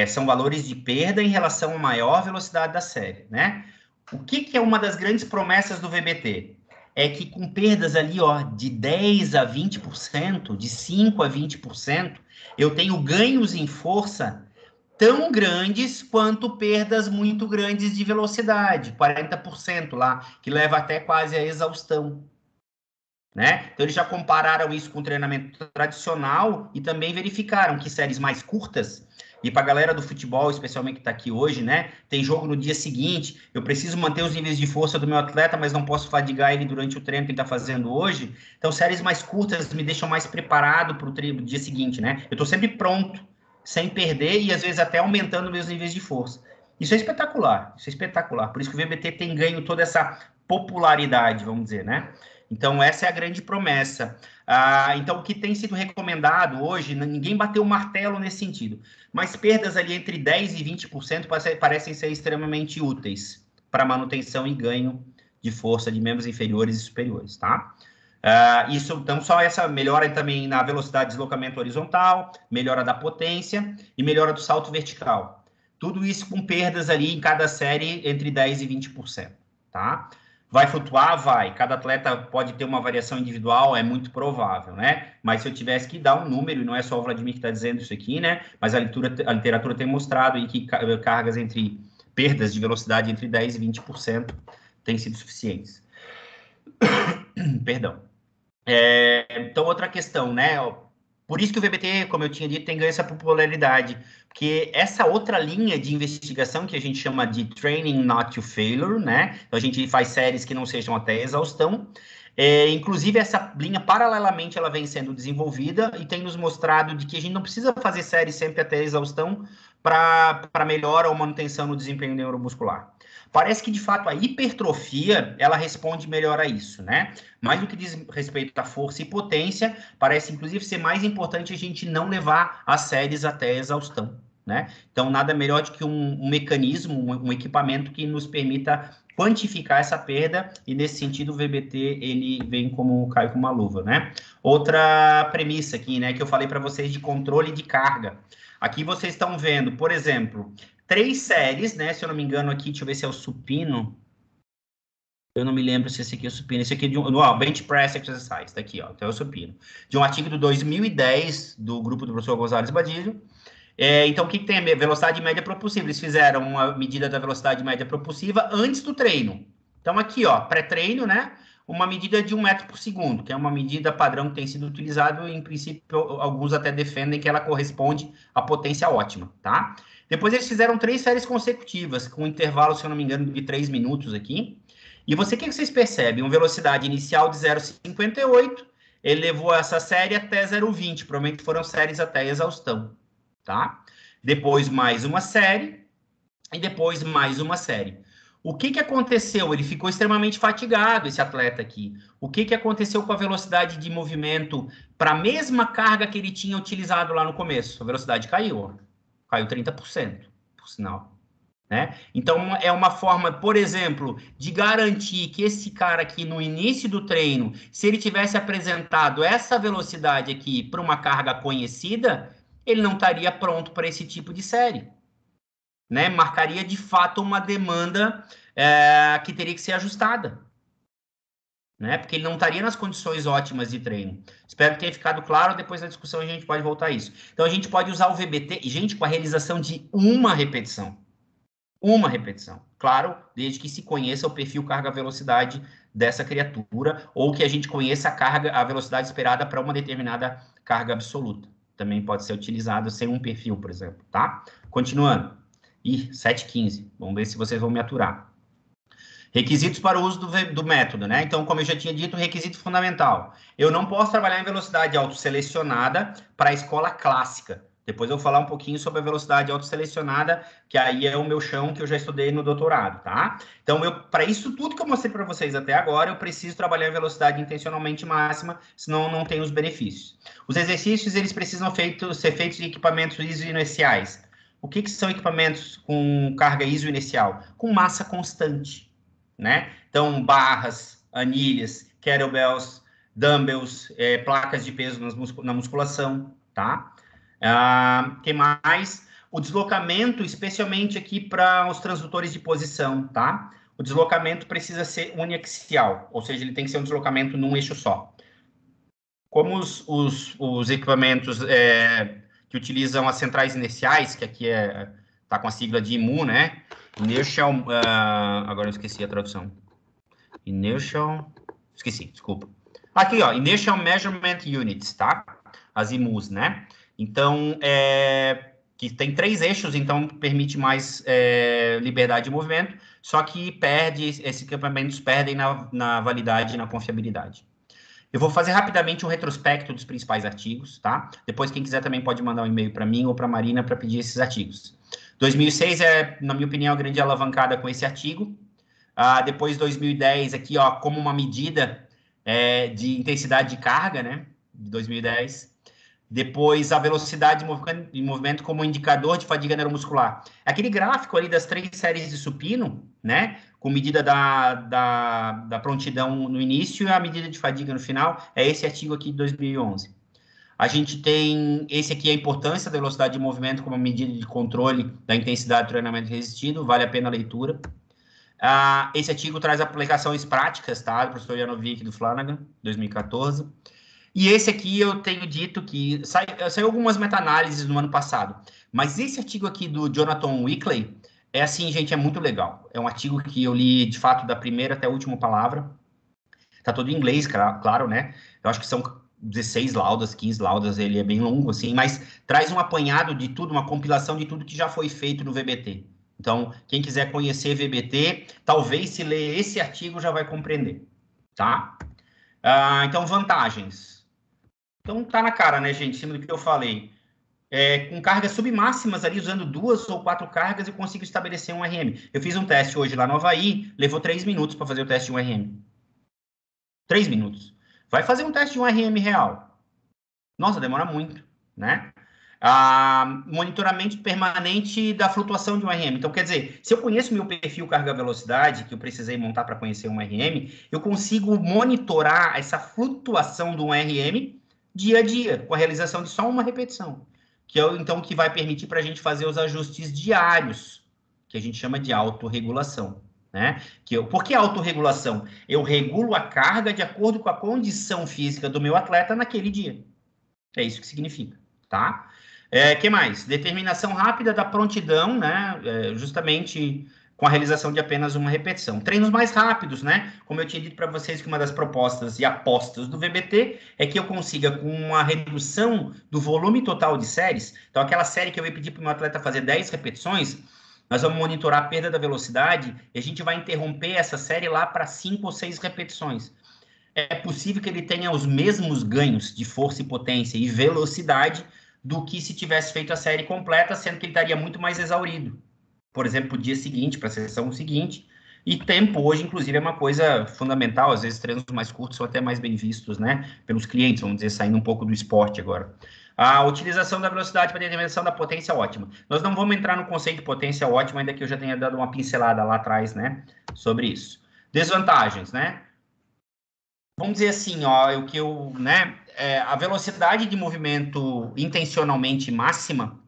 São valores de perda em relação à maior velocidade da série, né? O que é uma das grandes promessas do VBT? É que com perdas ali, ó, de 10% a 20%, de 5% a 20%, eu tenho ganhos em força tão grandes quanto perdas muito grandes de velocidade, 40% lá, que leva até quase a exaustão, né? Então, eles já compararam isso com o treinamento tradicional e também verificaram que séries mais curtas, e para a galera do futebol, especialmente que está aqui hoje, né? Tem jogo no dia seguinte, eu preciso manter os níveis de força do meu atleta, mas não posso fadigar ele durante o treino que ele está fazendo hoje. Então, séries mais curtas me deixam mais preparado para o dia seguinte, né? Eu estou sempre pronto, sem perder e às vezes até aumentando meus níveis de força. Isso é espetacular, isso é espetacular. Por isso que o VBT tem ganho toda essa popularidade, vamos dizer, né? Então, essa é a grande promessa. Então, o que tem sido recomendado hoje, ninguém bateu o martelo nesse sentido, mas perdas ali entre 10% e 20% parecem ser extremamente úteis para manutenção e ganho de força de membros inferiores e superiores, tá? Isso, então, só essa melhora também na velocidade de deslocamento horizontal, melhora da potência e melhora do salto vertical. Tudo isso com perdas ali em cada série entre 10% e 20%, tá? Vai flutuar? Vai. Cada atleta pode ter uma variação individual, é muito provável, né? Mas se eu tivesse que dar um número, e não é só o Vladimir que está dizendo isso aqui, né? Mas a literatura tem mostrado aí que cargas perdas de velocidade entre 10% e 20% têm sido suficientes. Perdão. Então, outra questão, né? Por isso que o VBT, como eu tinha dito, tem ganho essa popularidade, porque essa outra linha de investigação que a gente chama de Training Not to Failure, né? Então, a gente faz séries que não sejam até exaustão. Inclusive, essa linha, paralelamente, ela vem sendo desenvolvida e tem nos mostrado de que a gente não precisa fazer séries sempre até exaustão para melhora ou manutenção no desempenho neuromuscular. Parece que, de fato, a hipertrofia, ela responde melhor a isso, né? Mais do que diz respeito à força e potência, parece, inclusive, ser mais importante a gente não levar as séries até a exaustão, né? Então, nada melhor do que um mecanismo, um equipamento que nos permita quantificar essa perda, e, nesse sentido, o VBT, ele vem cai como uma luva, né? Outra premissa aqui, né, que eu falei para vocês de controle de carga. Aqui vocês estão vendo, por exemplo, 3 séries, né? Se eu não me engano aqui, deixa eu ver se é o supino. Eu não me lembro se esse aqui é o supino. Esse aqui é de Bench Press Exercise, tá aqui, ó. Então é o supino. De um artigo de 2010, do grupo do professor Gonzalez Badilho. Então, o que tem a velocidade média propulsiva? Eles fizeram uma medida da velocidade média propulsiva antes do treino. Então, aqui, ó, pré-treino, né? Uma medida de 1 metro por segundo, que é uma medida padrão que tem sido utilizado, e, em princípio, alguns até defendem que ela corresponde à potência ótima, tá? Depois eles fizeram 3 séries consecutivas, com um intervalo, se eu não me engano, de 3 minutos aqui. E o que vocês percebem? Uma velocidade inicial de 0,58, ele levou essa série até 0,20, provavelmente foram séries até exaustão, tá? Depois mais uma série, e depois mais uma série. O que aconteceu? Ele ficou extremamente fatigado, esse atleta aqui. O que aconteceu com a velocidade de movimento para a mesma carga que ele tinha utilizado lá no começo? A velocidade caiu, ó. Caiu 30%, por sinal. Né? Então, é uma forma, por exemplo, de garantir que esse cara aqui, no início do treino, se ele tivesse apresentado essa velocidade aqui para uma carga conhecida, ele não estaria pronto para esse tipo de série. Né? Marcaria, de fato, uma demanda que teria que ser ajustada. Né? Porque ele não estaria nas condições ótimas de treino. Espero que tenha ficado claro, depois da discussão a gente pode voltar a isso. Então, a gente pode usar o VBT, gente, com a realização de uma repetição. Uma repetição. Claro, desde que se conheça o perfil carga-velocidade dessa criatura, ou que a gente conheça a velocidade esperada para uma determinada carga absoluta. Também pode ser utilizado sem um perfil, por exemplo, tá? Continuando. 7h15. Vamos ver se vocês vão me aturar. Requisitos para o uso do método, né? Então, como eu já tinha dito, requisito fundamental. Eu não posso trabalhar em velocidade autoselecionada para a escola clássica. Depois eu vou falar um pouquinho sobre a velocidade autoselecionada, que aí é o meu chão que eu já estudei no doutorado, tá? Então, para isso tudo que eu mostrei para vocês até agora, eu preciso trabalhar em velocidade intencionalmente máxima, senão não tenho os benefícios. Os exercícios, eles precisam ser feitos em equipamentos isoinerciais. O que são equipamentos com carga isoinercial? Com massa constante, né? Então, barras, anilhas, kettlebells, dumbbells, placas de peso na musculação, tá? Que mais? O deslocamento, especialmente aqui para os transdutores de posição, tá? O deslocamento precisa ser uniaxial, ou seja, ele tem que ser um deslocamento num eixo só. Como os equipamentos que utilizam as centrais inerciais, que aqui tá com a sigla de IMU, né? Inertial, agora eu esqueci a tradução. Inertial, esqueci, desculpa. Aqui, ó, Inertial Measurement Units, tá? As IMUs, né? Então, que tem 3 eixos, então permite mais liberdade de movimento, só que esses equipamentos perdem na validade e na confiabilidade. Eu vou fazer rapidamente um retrospecto dos principais artigos, tá? Depois, quem quiser também pode mandar um e-mail para mim ou para a Marina para pedir esses artigos. 2006 na minha opinião, a grande alavancada com esse artigo. Depois, 2010, aqui, ó, como uma medida de intensidade de carga, né, de 2010. Depois, a velocidade de movimento como indicador de fadiga neuromuscular. Aquele gráfico ali das 3 séries de supino, né, com medida da prontidão no início e a medida de fadiga no final, é esse artigo aqui de 2011. A gente tem, esse aqui é a importância da velocidade de movimento como medida de controle da intensidade do treinamento resistido, vale a pena a leitura. Esse artigo traz aplicações práticas, tá, do professor Janovic do Flanagan, 2014. E esse aqui eu tenho dito que saiu algumas meta-análises no ano passado, mas esse artigo aqui do Jonathan Wickley é assim, gente, é muito legal. É um artigo que eu li, de fato, da primeira até a última palavra. Tá todo em inglês, claro, né? Eu acho que são 16 laudas, 15 laudas, ele é bem longo, assim, mas traz um apanhado de tudo, uma compilação de tudo que já foi feito no VBT. Então, quem quiser conhecer VBT, talvez se ler esse artigo já vai compreender, tá? Então, vantagens. Então, tá na cara, né, gente, em cima do que eu falei. Com cargas submáximas ali, usando 2 ou 4 cargas, eu consigo estabelecer um RM. Eu fiz um teste hoje lá no Havaí, levou 3 minutos para fazer o teste de um RM. 3 minutos. Vai fazer um teste de um RM real. Nossa, demora muito, né? Monitoramento permanente da flutuação de um RM. Então, quer dizer, se eu conheço meu perfil carga-velocidade, que eu precisei montar para conhecer um RM, eu consigo monitorar essa flutuação do RM dia a dia, com a realização de só uma repetição. Que é, então, que vai permitir para a gente fazer os ajustes diários, que a gente chama de autorregulação, né? Por que autorregulação? Eu regulo a carga de acordo com a condição física do meu atleta naquele dia. É isso que significa, tá? Que mais? Determinação rápida da prontidão, né? Justamente com a realização de apenas uma repetição. Treinos mais rápidos, né? Como eu tinha dito para vocês que uma das propostas e apostas do VBT é que eu consiga, com uma redução do volume total de séries, então aquela série que eu ia pedir para o meu atleta fazer 10 repetições, nós vamos monitorar a perda da velocidade e a gente vai interromper essa série lá para 5 ou 6 repetições. É possível que ele tenha os mesmos ganhos de força e potência e velocidade do que se tivesse feito a série completa, sendo que ele estaria muito mais exaurido. Por exemplo, para o dia seguinte, para a sessão seguinte. E tempo, hoje, inclusive, é uma coisa fundamental. Às vezes, treinos mais curtos são até mais bem vistos, né? Pelos clientes, vamos dizer, saindo um pouco do esporte agora. A utilização da velocidade para determinação da potência ótima. Nós não vamos entrar no conceito de potência ótima, ainda que eu já tenha dado uma pincelada lá atrás, né? Sobre isso. Desvantagens, né? Vamos dizer assim, ó, a velocidade de movimento intencionalmente máxima,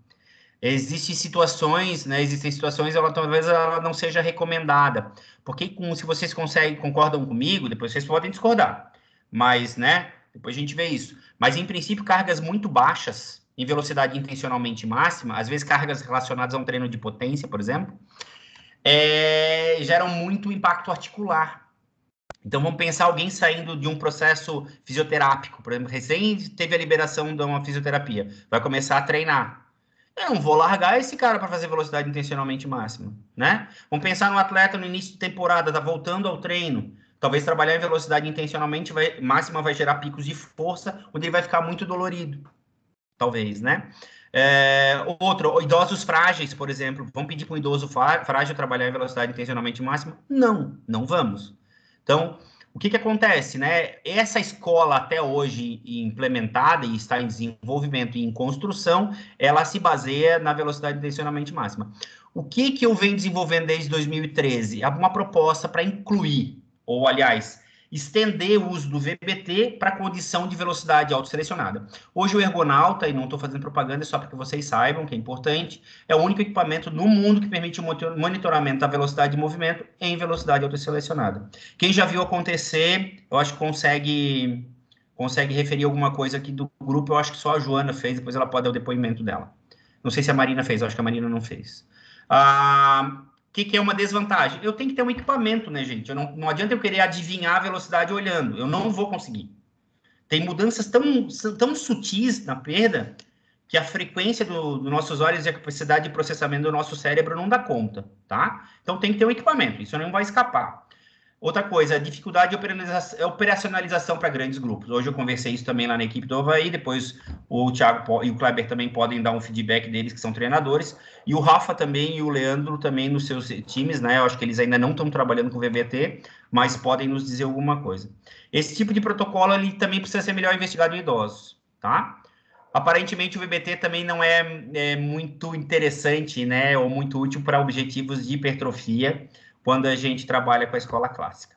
existem situações, talvez ela não seja recomendada, porque se vocês concordam comigo, depois vocês podem discordar, mas, né, depois a gente vê isso. Mas, em princípio, cargas muito baixas, em velocidade intencionalmente máxima, às vezes cargas relacionadas a um treino de potência, por exemplo, geram muito impacto articular. Então, vamos pensar alguém saindo de um processo fisioterápico, por exemplo, recém teve a liberação de uma fisioterapia, vai começar a treinar. Eu não vou largar esse cara para fazer velocidade intencionalmente máxima, né? Vamos pensar no atleta no início de temporada, tá voltando ao treino. Talvez trabalhar em velocidade intencionalmente máxima vai gerar picos de força, onde ele vai ficar muito dolorido. Talvez, né? Idosos frágeis, por exemplo. Vamos pedir para um idoso frágil trabalhar em velocidade intencionalmente máxima? Não, não vamos. Então, o que acontece, né? Essa escola até hoje implementada e está em desenvolvimento e em construção, ela se baseia na velocidade intencionalmente máxima. O que eu venho desenvolvendo desde 2013? Uma proposta para incluir, ou aliás, estender o uso do VBT para condição de velocidade autoselecionada. Hoje o Ergonauta, e não estou fazendo propaganda, é só para que vocês saibam que é importante, é o único equipamento no mundo que permite o monitoramento da velocidade de movimento em velocidade autoselecionada. Quem já viu acontecer, eu acho que consegue referir alguma coisa aqui do grupo, eu acho que só a Joana fez, depois ela pode dar o depoimento dela. Não sei se a Marina fez, eu acho que a Marina não fez. O que é uma desvantagem? Eu tenho que ter um equipamento, né, gente? Não adianta eu querer adivinhar a velocidade olhando. Eu não vou conseguir. Tem mudanças tão sutis na perda que a frequência dos nossos olhos e a capacidade de processamento do nosso cérebro não dá conta, tá? Então, tem que ter um equipamento. Isso não vai escapar. Outra coisa, dificuldade de operacionalização para grandes grupos. Hoje eu conversei isso também lá na equipe do Avaí, depois o Thiago e o Kleber também podem dar um feedback deles, que são treinadores, e o Rafa também e o Leandro também nos seus times, né? Eu acho que eles ainda não estão trabalhando com o VBT, mas podem nos dizer alguma coisa. Esse tipo de protocolo, ele também precisa ser melhor investigado em idosos, tá? Aparentemente, o VBT também não é muito interessante, né, ou muito útil para objetivos de hipertrofia, quando a gente trabalha com a escola clássica.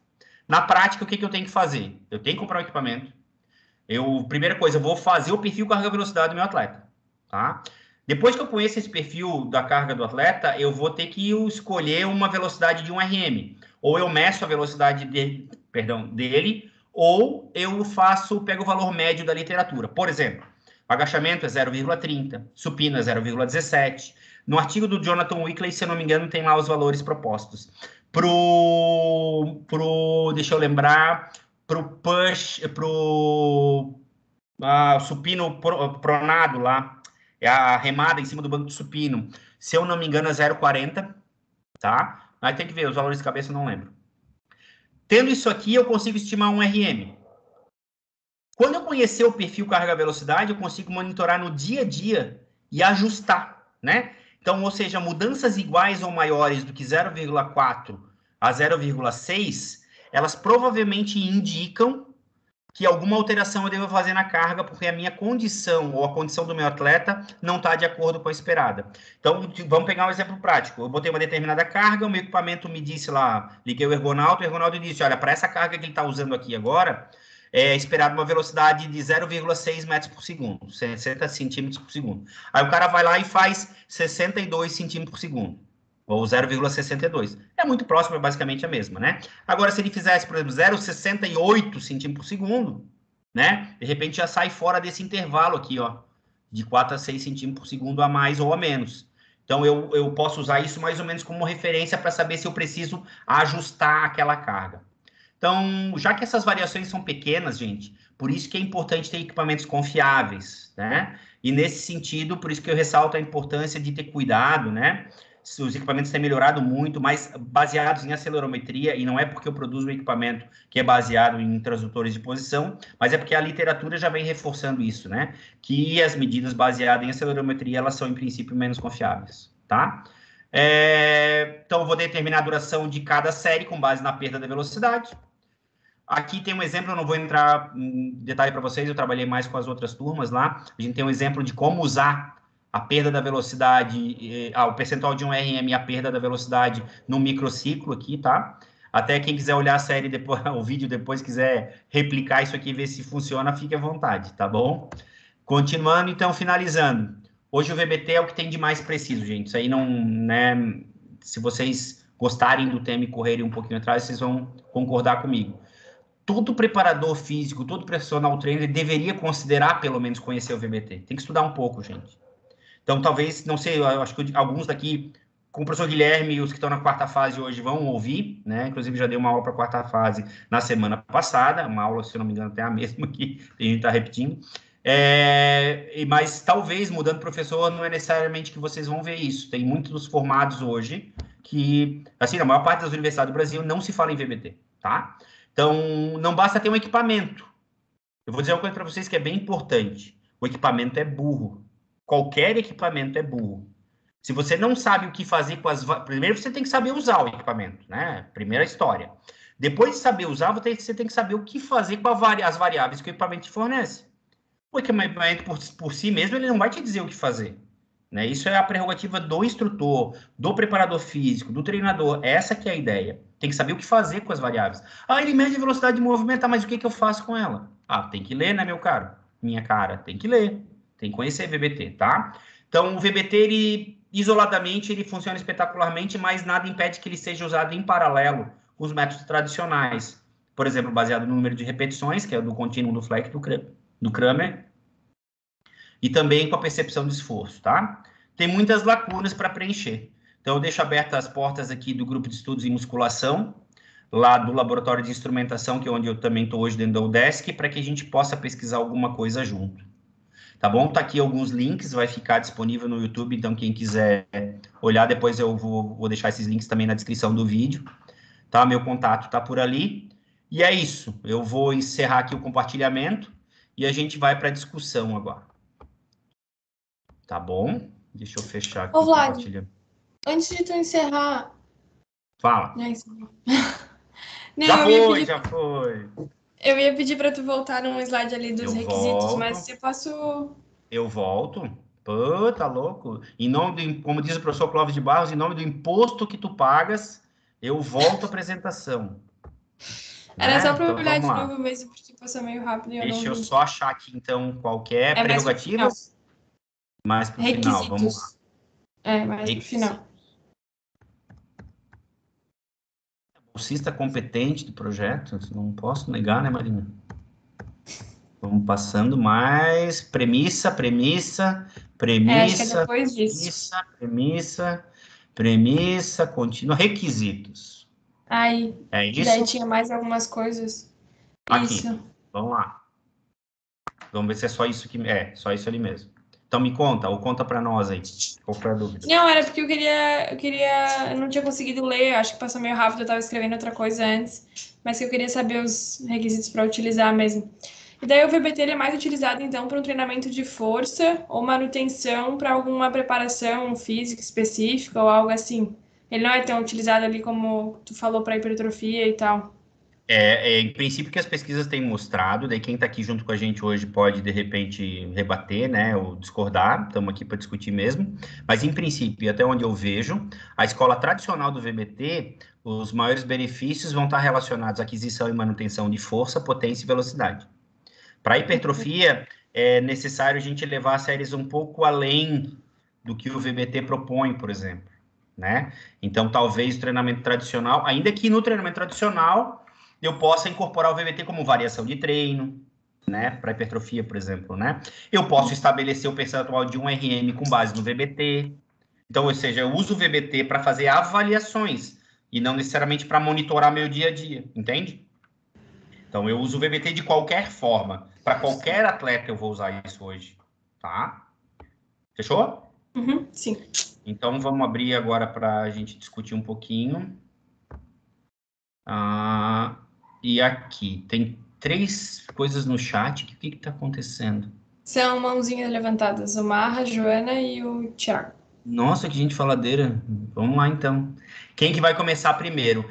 Na prática, o que eu tenho que fazer? Eu tenho que comprar um equipamento. Primeira coisa, eu vou fazer o perfil carga-velocidade do meu atleta, tá? Depois que eu conheço esse perfil da carga do atleta, eu vou ter que escolher uma velocidade de 1 RM. Ou eu meço a velocidade dele, ou eu pego o valor médio da literatura. Por exemplo, agachamento é 0,30, supino é 0,17. No artigo do Jonathan Wickley, se eu não me engano, tem lá os valores propostos. Deixa eu lembrar, pro supino pronado lá, é a remada em cima do banco de supino, se eu não me engano é 0,40, tá? Aí tem que ver, os valores de cabeça eu não lembro. Tendo isso aqui, eu consigo estimar um RM. Quando eu conhecer o perfil carga-velocidade, eu consigo monitorar no dia a dia e ajustar, né? Então, ou seja, mudanças iguais ou maiores do que 0,4 a 0,6, elas provavelmente indicam que alguma alteração eu devo fazer na carga, porque a minha condição ou a condição do meu atleta não está de acordo com a esperada. Então, vamos pegar um exemplo prático. Eu botei uma determinada carga, o meu equipamento me disse lá, liguei o ergonauta disse, olha, para essa carga que ele está usando aqui agora, é esperado uma velocidade de 0,6 metros por segundo, 60 centímetros por segundo. Aí o cara vai lá e faz 62 centímetros por segundo, ou 0,62. É muito próximo, é basicamente a mesma, né? Agora, se ele fizesse, por exemplo, 0,68 centímetros por segundo, né? De repente já sai fora desse intervalo aqui, ó, de 4 a 6 centímetros por segundo a mais ou a menos. Então, eu posso usar isso mais ou menos como referência para saber se eu preciso ajustar aquela carga. Então, já que essas variações são pequenas, gente, por isso que é importante ter equipamentos confiáveis, né? E nesse sentido, por isso que eu ressalto a importância de ter cuidado, né? Os equipamentos têm melhorado muito, mas baseados em acelerometria, e não é porque eu produzo um equipamento que é baseado em transdutores de posição, mas é porque a literatura já vem reforçando isso, né? Que as medidas baseadas em acelerometria, elas são, em princípio, menos confiáveis, tá? Então, eu vou determinar a duração de cada série com base na perda da velocidade. Aqui tem um exemplo, eu não vou entrar em detalhe para vocês, eu trabalhei mais com as outras turmas lá. A gente tem um exemplo de como usar a perda da velocidade, o percentual de 1 RM e a perda da velocidade no microciclo aqui, tá? Até quem quiser olhar a série depois, o vídeo depois, quiser replicar isso aqui e ver se funciona, fique à vontade, tá bom? Continuando, então, finalizando. Hoje o VBT é o que tem de mais preciso, gente. Isso aí não, né? Se vocês gostarem do tema e correrem um pouquinho atrás, vocês vão concordar comigo. Todo preparador físico, todo personal trainer deveria considerar, pelo menos, conhecer o VBT. Tem que estudar um pouco, gente. Então, talvez, não sei, eu acho que alguns daqui, com o professor Guilherme e os que estão na quarta fase hoje, vão ouvir, né? Inclusive, já dei uma aula para a quarta fase na semana passada, uma aula, se eu não me engano, até a mesma que a gente está repetindo. Mas, talvez, mudando professor, não é necessariamente que vocês vão ver isso. Tem muitos dos formados hoje que, assim, na maior parte das universidades do Brasil, não se fala em VBT, tá? Então, não basta ter um equipamento. Eu vou dizer uma coisa para vocês que é bem importante. O equipamento é burro. Qualquer equipamento é burro. Se você não sabe o que fazer com as... Primeiro, você tem que saber usar o equipamento, né? Primeira história. Depois de saber usar, você tem que saber o que fazer com as variáveis que o equipamento te fornece. O equipamento, por si mesmo, ele não vai te dizer o que fazer. Né? Isso é a prerrogativa do instrutor, do preparador físico, do treinador. Essa que é a ideia. Tem que saber o que fazer com as variáveis. Ele mede a velocidade de movimento, mas o que eu faço com ela? Tem que ler, né, meu caro? Minha cara, tem que ler. Tem que conhecer VBT, tá? Então, o VBT, ele, isoladamente, ele funciona espetacularmente, mas nada impede que ele seja usado em paralelo com os métodos tradicionais. Por exemplo, baseado no número de repetições, que é o do contínuo do Fleck do Kramer, e também com a percepção de esforço, tá? Tem muitas lacunas para preencher. Então, eu deixo abertas as portas aqui do grupo de estudos em musculação, lá do laboratório de instrumentação, que é onde eu também estou hoje dentro da UDESC, para que a gente possa pesquisar alguma coisa junto. Tá bom? Tá aqui alguns links, vai ficar disponível no YouTube, então quem quiser olhar, depois eu vou deixar esses links também na descrição do vídeo. tá? Meu contato tá por ali. E é isso. Eu vou encerrar aqui o compartilhamento e a gente vai para a discussão agora. Tá bom? Deixa eu fechar aqui Ô, o Vlad, compartilhamento. antes de tu encerrar. Fala. Né, encerrou. Não, Já foi, já foi. eu ia pedir para tu voltar num slide ali dos Eu requisitos, mas volto. eu posso. Eu volto. Pô, tá louco? Em nome do, como diz o professor Clóvis de Barros, em nome do imposto que tu pagas, eu volto à apresentação. Era Né? só para Então olhar vamos de lá. novo mesmo, porque passou meio rápido e eu não Deixa eu vi. só achar aqui, então, qualquer É mais pro final. prerrogativas, mais para o final. Vamos lá. Requisitos. É, mais pro final. Requisitos. Bolsista competente do projeto, não posso negar, né, Marina? Vamos passando mais. Premissa, Acho que é depois disso. premissa, contínua. Requisitos. Aí, É daí isso? tinha mais algumas coisas. Aqui. Isso. Vamos lá. Vamos ver se é só isso que. É, só isso ali mesmo. Então me conta, ou conta para nós aí. Qual foi a dúvida? Não, era porque eu não tinha conseguido ler, acho que passou meio rápido, eu estava escrevendo outra coisa antes, mas que eu queria saber os requisitos para utilizar mesmo. E daí o VBT ele é mais utilizado então para um treinamento de força ou manutenção para alguma preparação física específica ou algo assim. Ele não é tão utilizado ali como tu falou para hipertrofia e tal. Em princípio, que as pesquisas têm mostrado, daí quem está aqui junto com a gente hoje pode, de repente, rebater, né, ou discordar, estamos aqui para discutir mesmo, mas, em princípio, até onde eu vejo, a escola tradicional do VBT, os maiores benefícios vão estar relacionados à aquisição e manutenção de força, potência e velocidade. Para hipertrofia, é necessário a gente levar séries um pouco além do que o VBT propõe, por exemplo, né? Então, talvez o treinamento tradicional, ainda que no treinamento tradicional eu possa incorporar o VBT como variação de treino, né? Para hipertrofia, por exemplo, né? Eu posso estabelecer o percentual de 1 RM com base no VBT. Então, ou seja, eu uso o VBT para fazer avaliações e não necessariamente para monitorar meu dia a dia, entende? Então, eu uso o VBT de qualquer forma. Para qualquer atleta eu vou usar isso hoje, tá? Fechou? Uhum, sim. Então, vamos abrir agora para a gente discutir um pouquinho. E aqui, tem 3 coisas no chat. O que está acontecendo? São mãozinhas levantadas, o Marra, a Joana e o Thiago. Nossa, que gente faladeira. Vamos lá, então. Quem que vai começar primeiro?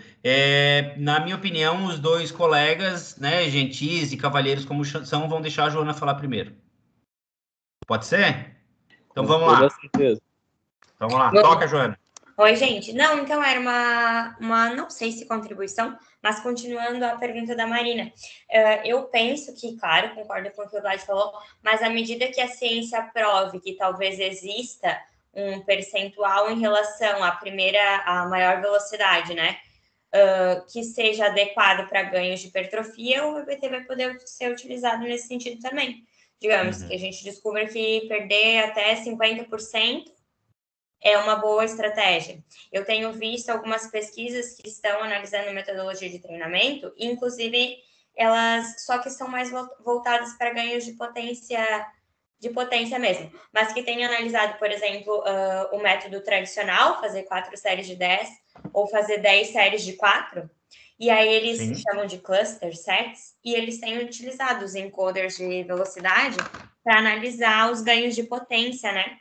Na minha opinião, os 2 colegas, né, gentis e cavalheiros como são, vão deixar a Joana falar primeiro. Pode ser? Então, Com vamos toda lá. certeza. Vamos lá. Toca, Joana. Oi, gente. Não, então era uma não sei se contribuição, mas continuando a pergunta da Marina. Eu penso que, claro, concordo com o que o Vlad falou, mas à medida que a ciência prove que talvez exista um percentual em relação à maior velocidade, né? Que seja adequado para ganhos de hipertrofia, o VBT vai poder ser utilizado nesse sentido também. Digamos que a gente descubra que perder até 50% é uma boa estratégia. Eu tenho visto algumas pesquisas que estão analisando metodologia de treinamento, inclusive elas só que são mais voltadas para ganhos de potência mesmo, mas que têm analisado, por exemplo, o método tradicional, fazer 4 séries de 10 ou fazer 10 séries de 4, e aí eles chamam de cluster sets, e eles têm utilizado os encoders de velocidade para analisar os ganhos de potência, né?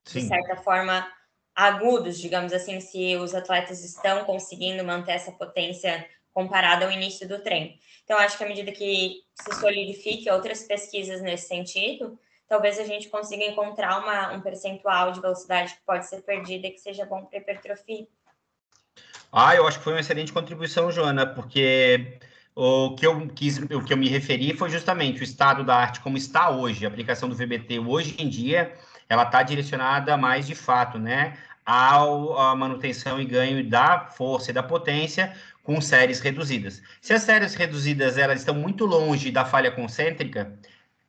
De certa forma, agudos, digamos assim, se os atletas estão conseguindo manter essa potência comparada ao início do treino. Então, acho que à medida que se solidifique outras pesquisas nesse sentido, talvez a gente consiga encontrar um percentual de velocidade que pode ser perdida e que seja bom para hipertrofia. Eu acho que foi uma excelente contribuição, Joana, porque o que eu me referi foi justamente o estado da arte como está hoje, a aplicação do VBT hoje em dia, ela está direcionada mais de fato, né, à manutenção e ganho da força e da potência com séries reduzidas. Se as séries reduzidas elas estão muito longe da falha concêntrica,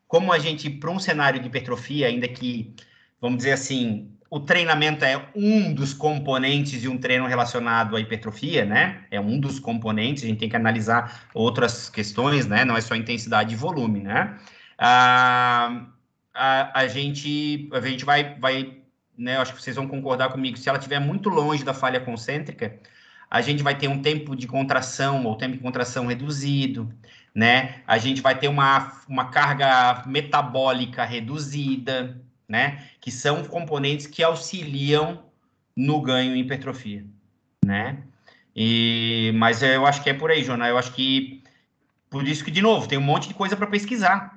como a gente, para um cenário de hipertrofia, ainda que, vamos dizer assim, o treinamento é um dos componentes de um treino relacionado à hipertrofia, né? É um dos componentes, a gente tem que analisar outras questões, né? Não é só intensidade e volume, né? A gente vai, né? Acho que vocês vão concordar comigo, se ela estiver muito longe da falha concêntrica, a gente vai ter um tempo de contração ou tempo de contração reduzido, né? A gente vai ter uma carga metabólica reduzida, né? Que são componentes que auxiliam no ganho em hipertrofia, né? Mas eu acho que é por aí, Jonas. Eu acho que, por isso que, de novo, tem um monte de coisa para pesquisar.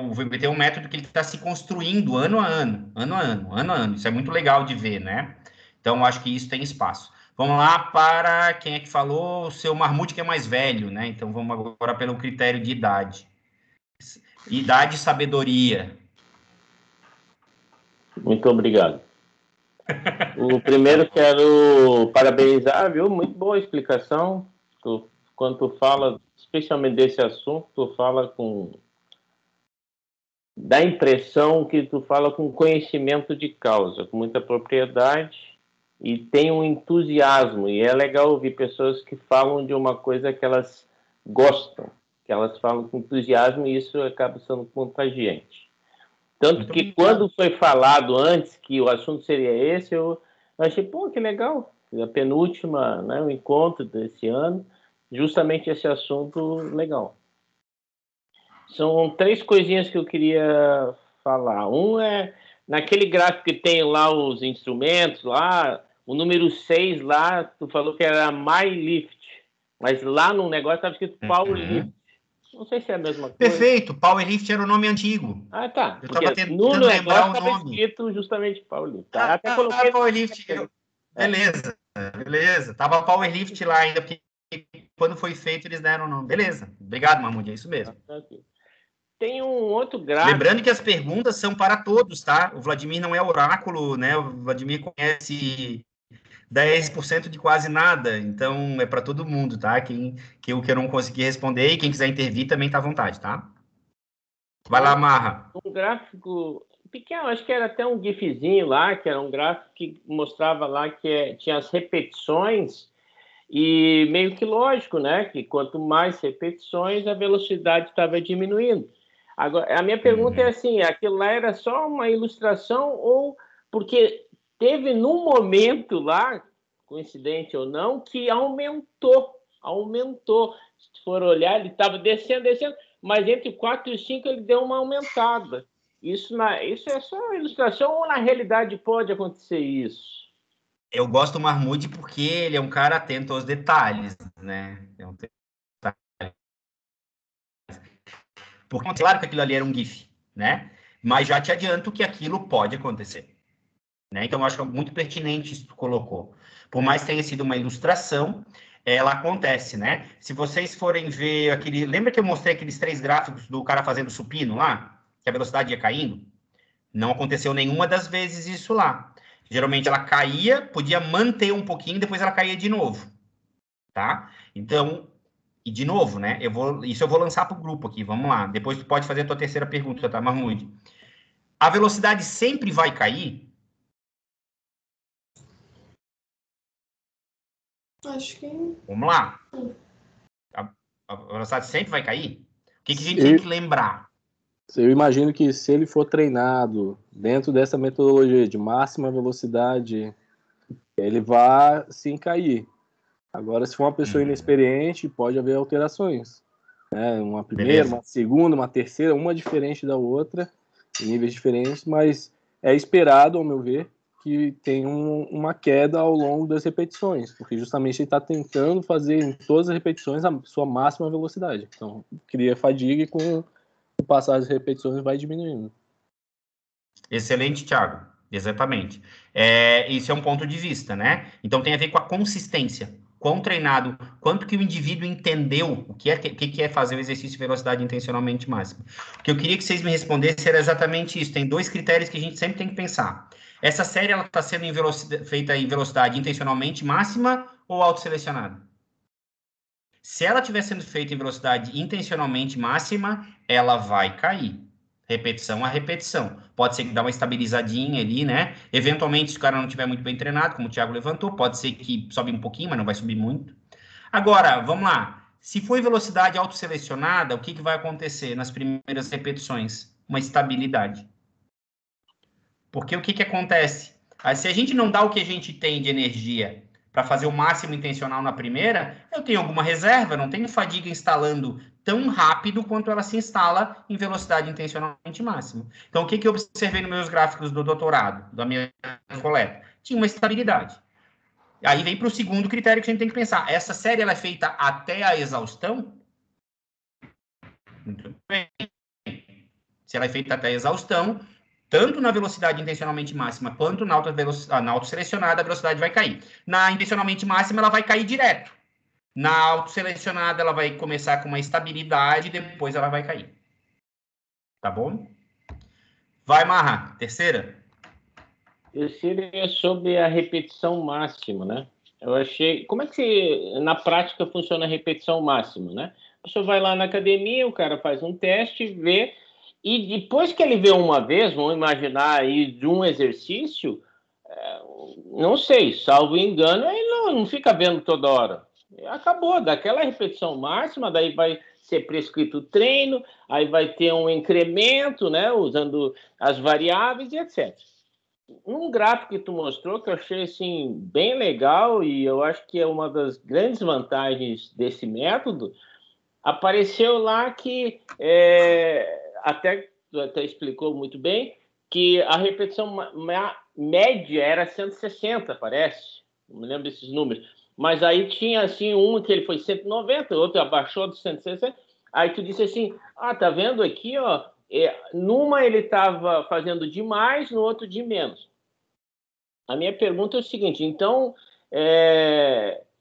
O VBT é um método que ele está se construindo ano a ano, ano a ano, ano a ano. Isso é muito legal de ver, né? Então, eu acho que isso tem espaço. Vamos lá para quem é que falou, o seu Marmute, que é mais velho, né? Então, vamos agora pelo critério de idade. Idade e sabedoria. Muito obrigado. O primeiro quero parabenizar, viu? Muito boa a explicação. Quando tu fala, especialmente desse assunto, tu fala dá a impressão que tu fala com conhecimento de causa, com muita propriedade e tem um entusiasmo. E é legal ouvir pessoas que falam de uma coisa que elas gostam, que elas falam com entusiasmo e isso acaba sendo contagiante. Tanto que quando foi falado antes que o assunto seria esse, eu achei, pô, que legal. A penúltima, né, o encontro desse ano, justamente esse assunto legal. São 3 coisinhas que eu queria falar. Um é, naquele gráfico que tem lá os instrumentos, lá, o número 6 lá, tu falou que era MyLift, mas lá no negócio estava escrito PowerLift. Não sei se é a mesma coisa. Perfeito, Powerlift era o nome antigo. Ah, tá. Eu estava tentando no lembrar o estava nome. escrito justamente Powerlift. Tá? Até coloquei... Powerlift. Beleza. Tava Powerlift lá ainda, porque quando foi feito eles deram o nome. Beleza. Obrigado, Mahmoud, é isso mesmo. Tem um outro gráfico. Lembrando que as perguntas são para todos, tá? O Vladimir não é oráculo, né? O Vladimir conhece 10% de quase nada, então é para todo mundo, tá? Que eu não consegui responder e quem quiser intervir também tá à vontade, tá? Vai lá, Marra. Um gráfico pequeno, acho que era até um gifzinho lá, que era um gráfico que mostrava lá que tinha as repetições e meio que lógico, né? Que quanto mais repetições, a velocidade estava diminuindo. Agora, a minha pergunta é assim, aquilo lá era só uma ilustração ou porque teve num momento lá, coincidente ou não, que aumentou. Se for olhar, ele estava descendo, mas entre o 4 e o 5 ele deu uma aumentada. Isso é só uma ilustração ou na realidade pode acontecer isso? Eu gosto do Mahmoud porque ele é um cara atento aos detalhes, né? Porque, claro que aquilo ali era um GIF, né? Mas já te adianto que aquilo pode acontecer. Né? Então, eu acho que é muito pertinente isso que tu colocou. Por mais que tenha sido uma ilustração, ela acontece, né? Se vocês forem ver aquele... Lembra que eu mostrei aqueles 3 gráficos do cara fazendo supino lá? Que a velocidade ia caindo? Não aconteceu nenhuma das vezes isso lá. Geralmente ela caía, podia manter um pouquinho, depois ela caía de novo. Tá? Então... E, de novo, né? Isso eu vou lançar para o grupo aqui, vamos lá. Depois tu pode fazer a tua terceira pergunta, tá, Mahmoud? A velocidade sempre vai cair? Acho que... Vamos lá. A velocidade sempre vai cair? O que a gente tem que lembrar? Eu imagino que se ele for treinado dentro dessa metodologia de máxima velocidade, ele vai sim cair. Agora, se for uma pessoa inexperiente, pode haver alterações. Né? Uma primeira, uma segunda, uma terceira, uma diferente da outra, em níveis diferentes, mas é esperado, ao meu ver, que tenha uma queda ao longo das repetições, porque justamente ele está tentando fazer em todas as repetições a sua máxima velocidade. Então, cria fadiga e com o passar das repetições vai diminuindo. Excelente, Thiago. Exatamente. Isso é um ponto de vista, né? Então, tem a ver com a consistência. Quão treinado, quanto que o indivíduo entendeu o que é fazer o exercício de velocidade intencionalmente máxima. O que eu queria que vocês me respondessem era exatamente isso. Tem 2 critérios que a gente sempre tem que pensar. Essa série ela está sendo feita em velocidade intencionalmente máxima ou autoselecionada? Se ela estiver sendo feita em velocidade intencionalmente máxima, ela vai cair. Repetição a repetição. Pode ser que dá uma estabilizadinha ali, né? Eventualmente, se o cara não estiver muito bem treinado, como o Thiago levantou, pode ser que sobe um pouquinho, mas não vai subir muito. Agora, vamos lá. Se for em velocidade autoselecionada, o que vai acontecer nas primeiras repetições? Uma estabilidade. Porque o que acontece? Se a gente não dá o que a gente tem de energia para fazer o máximo intencional na primeira, eu tenho alguma reserva, não tenho fadiga instalando tão rápido quanto ela se instala em velocidade intencionalmente máxima. Então, o que eu observei nos meus gráficos do doutorado, da minha coleta? Tinha uma estabilidade. Aí vem para o segundo critério que a gente tem que pensar. Essa série ela é feita até a exaustão? Muito bem. Se ela é feita até a exaustão, tanto na velocidade intencionalmente máxima quanto na autoselecionada, a velocidade vai cair. Na intencionalmente máxima, ela vai cair direto. Na autoselecionada, ela vai começar com uma estabilidade e depois ela vai cair. Tá bom? Vai, Marra. Terceira. Terceira é sobre a repetição máxima, né? Eu achei... Como é que na prática funciona a repetição máxima, né? A pessoa vai lá na academia, o cara faz um teste, vê... E depois que ele vê uma vez, vamos imaginar aí de um exercício, não sei, salvo engano, ele não fica vendo toda hora. Acabou, daquela repetição máxima, daí vai ser prescrito o treino, aí vai ter um incremento, né, usando as variáveis e etc. Um gráfico que tu mostrou, que eu achei assim, bem legal, e eu acho que é uma das grandes vantagens desse método, apareceu lá que até explicou muito bem que a repetição média era 160, parece. Não me lembro desses números. Mas aí tinha assim um que ele foi 190, outro abaixou de 160. Aí tu disse assim: tá vendo aqui, ó, numa ele estava fazendo de mais, no outro de menos. A minha pergunta é o seguinte, então,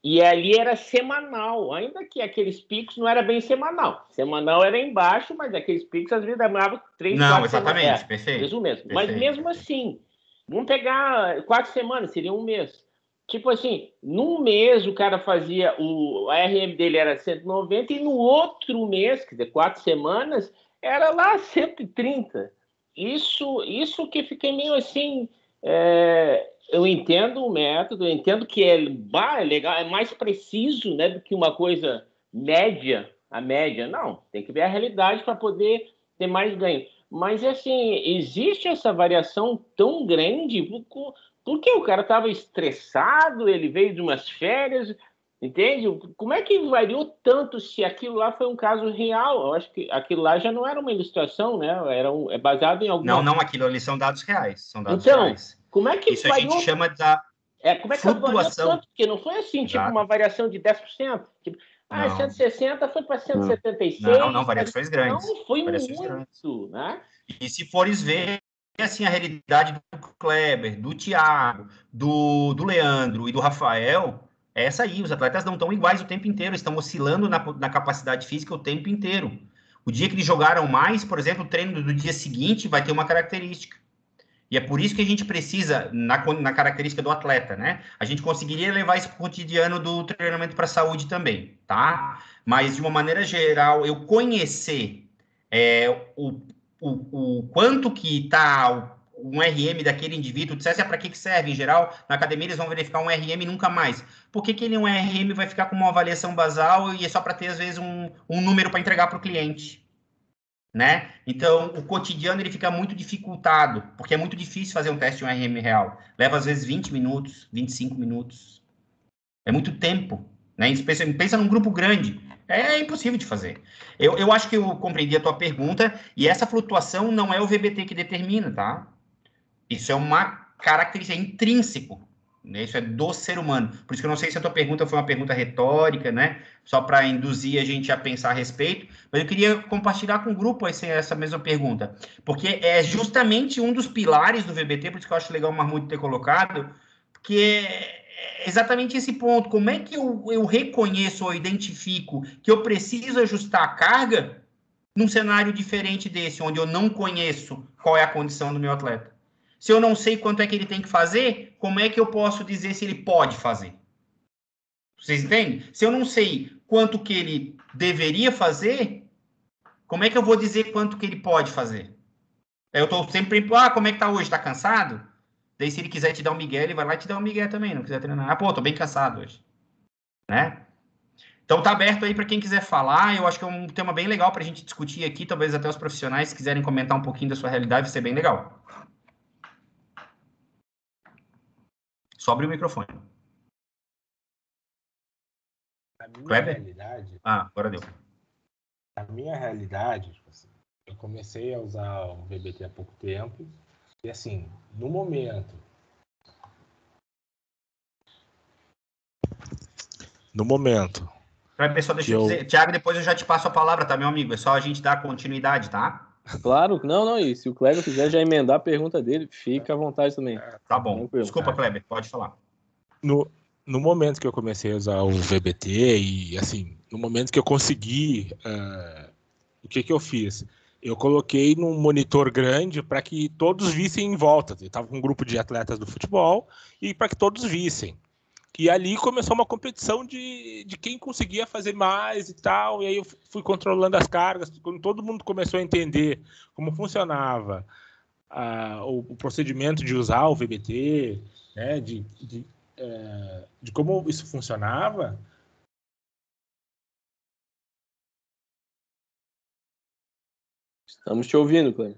e ali era semanal, ainda que aqueles picos não era bem semanal. Semanal era embaixo, mas aqueles picos às vezes demoravam 3, 4 semanas. Não, exatamente, perfeito. Presumindo. Perfeito, mas mesmo assim, vamos pegar 4 semanas, seria um mês. Tipo assim, num mês o cara fazia, a RM dele era 190 e no outro mês, quer dizer, 4 semanas, era lá 130. Isso que fiquei meio assim... eu entendo o método, eu entendo que é legal, é mais preciso, né, do que uma coisa média. A média, não. Tem que ver a realidade para poder ter mais ganho. Mas, assim, existe essa variação tão grande porque o cara estava estressado, ele veio de umas férias, entende? Como é que variou tanto se aquilo lá foi um caso real? Eu acho que aquilo lá já não era uma ilustração, né? É baseado em alguma... Não, aquilo ali são dados reais. São dados então, reais. Como é que isso variou? A gente chama da como é que flutuação. Variou tanto? Porque não foi assim, tipo uma variação de 10%. Tipo, 160 foi para 176. Não, variações grandes. Não, foi variações muito, grandes. né? E se fores ver, assim, a realidade do Kleber, do Thiago, do Leandro e do Rafael, é essa aí. Os atletas não estão iguais o tempo inteiro, estão oscilando na capacidade física o tempo inteiro. O dia que eles jogaram mais, por exemplo, o treino do dia seguinte vai ter uma característica. E é por isso que a gente precisa, na característica do atleta, né? A gente conseguiria levar isso para o cotidiano do treinamento para a saúde também, tá? Mas, de uma maneira geral, eu conhecer o quanto que está um RM daquele indivíduo, dissesse para que serve em geral, na academia eles vão verificar um RM nunca mais. Por que ele um RM vai ficar com uma avaliação basal e é só para ter, às vezes, um número para entregar para o cliente? Né? Então, o cotidiano ele fica muito dificultado, porque é muito difícil fazer um teste de um RM real. Leva, às vezes, 20 minutos, 25 minutos. É muito tempo. Né? Pensa num grupo grande. É impossível de fazer. Eu acho que eu compreendi a tua pergunta, e essa flutuação não é o VBT que determina, tá? Isso é uma característica, é intrínseco. Né? Isso é do ser humano. Por isso que eu não sei se a tua pergunta foi uma pergunta retórica, né? Só para induzir a gente a pensar a respeito, mas eu queria compartilhar com o grupo essa mesma pergunta, porque é justamente um dos pilares do VBT, por isso que eu acho legal o Marmuto ter colocado, porque é exatamente esse ponto. Como é que eu reconheço ou identifico que eu preciso ajustar a carga num cenário diferente desse, onde eu não conheço qual é a condição do meu atleta? Se eu não sei quanto é que ele tem que fazer, como é que eu posso dizer se ele pode fazer? Vocês entendem? Se eu não sei quanto que ele deveria fazer, como é que eu vou dizer quanto que ele pode fazer? Eu estou sempre, como é que tá hoje? Tá cansado? Daí se ele quiser te dar um migué, ele vai lá e te dar um migué também, não quiser treinar. Tô bem cansado hoje. Né? Então tá aberto aí para quem quiser falar. Eu acho que é um tema bem legal para a gente discutir aqui. Talvez até os profissionais, se quiserem comentar um pouquinho da sua realidade, vai ser bem legal. Só abre o microfone. A minha Kleber? realidade, Agora deu. a minha realidade, tipo assim, eu comecei a usar o VBT há pouco tempo e assim, no momento Pessoal, deixa eu dizer. Thiago, depois eu já te passo a palavra, tá, meu amigo? É só a gente dar continuidade, tá? Claro, não, e se o Kleber quiser já emendar a pergunta dele, fica à vontade também. Tá bom. Tranquilo. Desculpa, Kleber, pode falar. no momento que eu comecei a usar o VBT e assim, no momento que eu consegui, o que eu fiz? Eu coloquei num monitor grande para que todos vissem em volta. Eu estava com um grupo de atletas do futebol e para que todos vissem. E ali começou uma competição de quem conseguia fazer mais e tal. E aí eu fui controlando as cargas. Quando todo mundo começou a entender como funcionava o procedimento de usar o VBT, né, de como isso funcionava. Estamos te ouvindo, Kleber.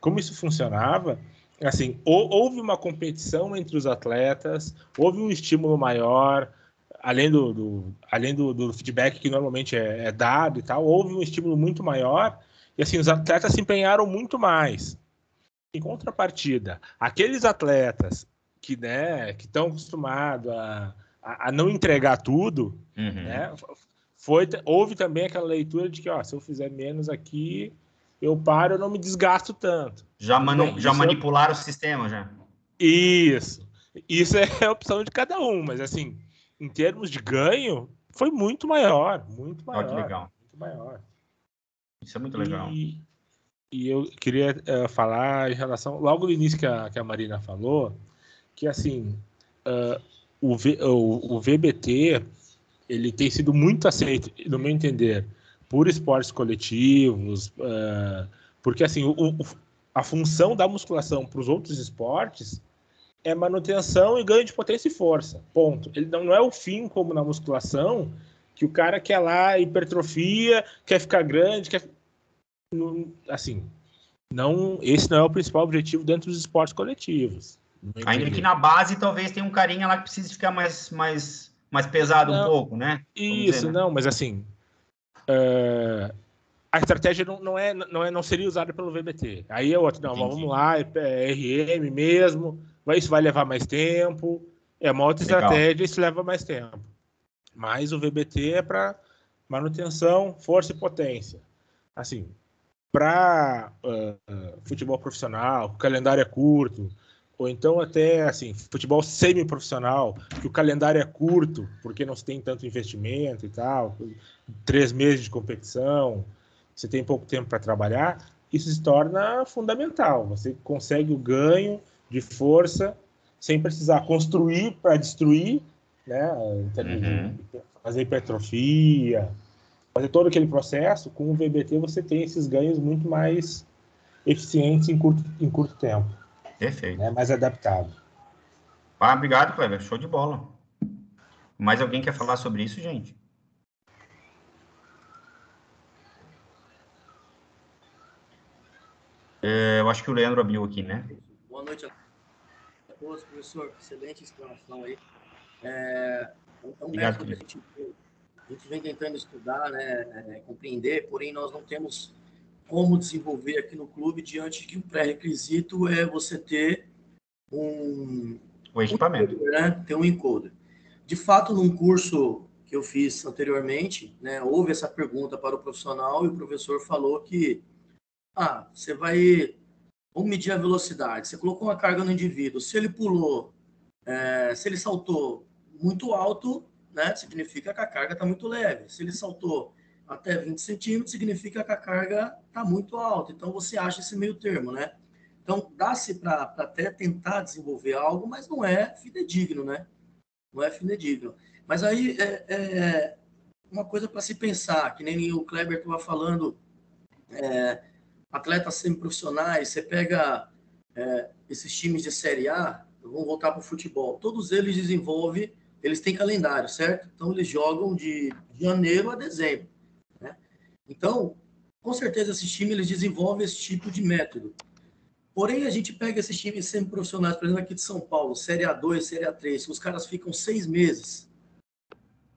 Como isso funcionava, assim, houve uma competição entre os atletas, houve um estímulo maior, além do feedback que normalmente é dado e tal, houve um estímulo muito maior, e assim, os atletas se empenharam muito mais. Em contrapartida, aqueles atletas que estão acostumados a não entregar tudo, né, houve também aquela leitura de que, se eu fizer menos aqui, eu paro, eu não me desgasto tanto. Já manipularam o sistema, já. Isso é a opção de cada um, mas assim, em termos de ganho, foi muito maior, muito maior. Que legal. Muito maior. Isso é muito legal. E eu queria falar em relação, logo no início que a Marina falou, que assim, o VBT, ele tem sido muito aceito, no meu entender, por esportes coletivos, porque assim, a função da musculação para os outros esportes é manutenção e ganho de potência e força, ponto. Ele não é o fim, como na musculação, que o cara quer lá hipertrofia, quer ficar grande, assim, esse não é o principal objetivo dentro dos esportes coletivos. Ainda que na base talvez tenha um carinha lá que precise ficar mais pesado um pouco, né? Isso, né? Mas assim, a estratégia não seria usada pelo VBT. Aí é outro, vamos lá, é RM mesmo, isso vai levar mais tempo, é uma outra estratégia, isso leva mais tempo. Mas o VBT é para manutenção, força e potência. Assim, para futebol profissional, o calendário é curto, ou então até assim, futebol semi-profissional, que o calendário é curto, porque não se tem tanto investimento e tal, 3 meses de competição, você tem pouco tempo para trabalhar, isso se torna fundamental. Você consegue o ganho de força sem precisar construir para destruir, né? Fazer hipertrofia, fazer todo aquele processo. Com o VBT você tem esses ganhos muito mais eficientes em curto tempo. Perfeito. Né? Mais adaptado. Obrigado, Kleber. Show de bola. Mais alguém quer falar sobre isso, gente? Eu acho que o Leandro abriu aqui, né? Boa noite a todos, professor. Excelente explanação aí. Um método que a gente vem tentando estudar, né, compreender, porém nós não temos como desenvolver aqui no clube diante de que o pré-requisito é você ter o equipamento, né? Ter um encoder. De fato, num curso que eu fiz anteriormente, né, houve essa pergunta para o profissional e o professor falou que você vai... Vamos medir a velocidade. Você colocou uma carga no indivíduo. Se ele pulou, se ele saltou muito alto, né, significa que a carga está muito leve. Se ele saltou até 20 centímetros, significa que a carga está muito alta. Então, você acha esse meio termo, né? Então, dá-se para até tentar desenvolver algo, mas não é fidedigno, né? Não é fidedigno. Mas aí é uma coisa para se pensar, que nem o Kleber estava falando, atletas semiprofissionais, você pega esses times de Série A, vamos voltar para o futebol, todos eles desenvolvem, eles têm calendário, certo? Então, eles jogam de janeiro a dezembro, né? Então, com certeza, esses times eles desenvolvem esse tipo de método. Porém, a gente pega esses times semiprofissionais, por exemplo, aqui de São Paulo, Série A2, Série A3, os caras ficam 6 meses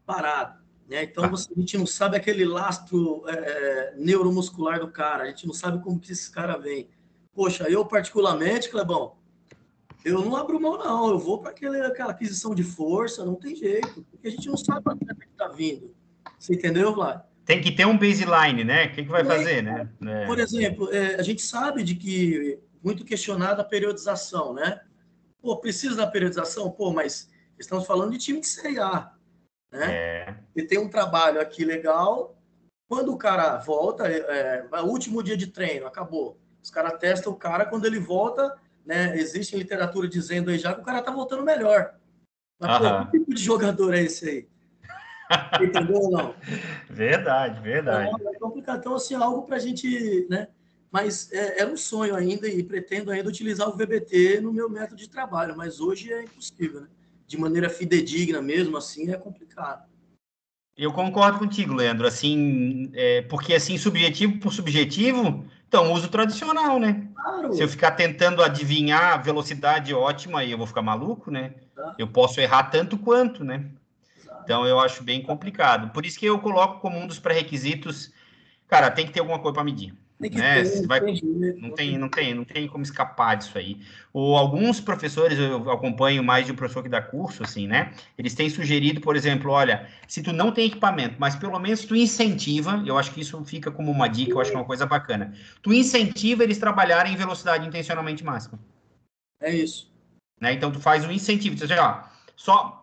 parado, né? Então, a gente não sabe aquele lastro neuromuscular do cara, a gente não sabe como que esse cara vem. Poxa, eu particularmente, Clebão, eu não abro mão, não. Eu vou para aquela aquisição de força, não tem jeito, porque a gente não sabe onde que está vindo. Você entendeu, Vlad? Tem que ter um baseline, né? O que vai fazer, né? Por exemplo, a gente sabe de que muito questionada a periodização, né? Pô, precisa da periodização? Pô, mas estamos falando de time de Série A, né? E tem um trabalho aqui legal. Quando o cara volta, o último dia de treino, acabou. Os caras testam o cara, quando ele volta, né? Existe literatura dizendo aí já que o cara tá voltando melhor. Mas, pô, que tipo de jogador é esse aí? Entendeu ou não? Verdade. É complicado. Então, assim, algo pra gente, né? Mas era um sonho ainda e pretendo ainda utilizar o VBT no meu método de trabalho, mas hoje é impossível, né? De maneira fidedigna mesmo, assim, é complicado. Eu concordo contigo, Leandro, assim, porque assim, subjetivo por subjetivo, então, uso tradicional, né? Claro. Se eu ficar tentando adivinhar a velocidade ótima, aí eu vou ficar maluco, né? Eu posso errar tanto quanto, né? Então, eu acho bem complicado. Por isso que eu coloco como um dos pré-requisitos, cara, tem que ter alguma coisa para medir. Tem que né? ter, Não tem como escapar disso aí. Alguns professores, eu acompanho mais de um professor que dá curso, assim, né? Eles têm sugerido, por exemplo, olha, se tu não tem equipamento, mas pelo menos tu incentiva, eu acho que isso fica como uma dica, eu acho que é uma coisa bacana. Tu incentiva eles trabalharem em velocidade intencionalmente máxima. É isso. Né? Então, tu faz um incentivo. Tu diz,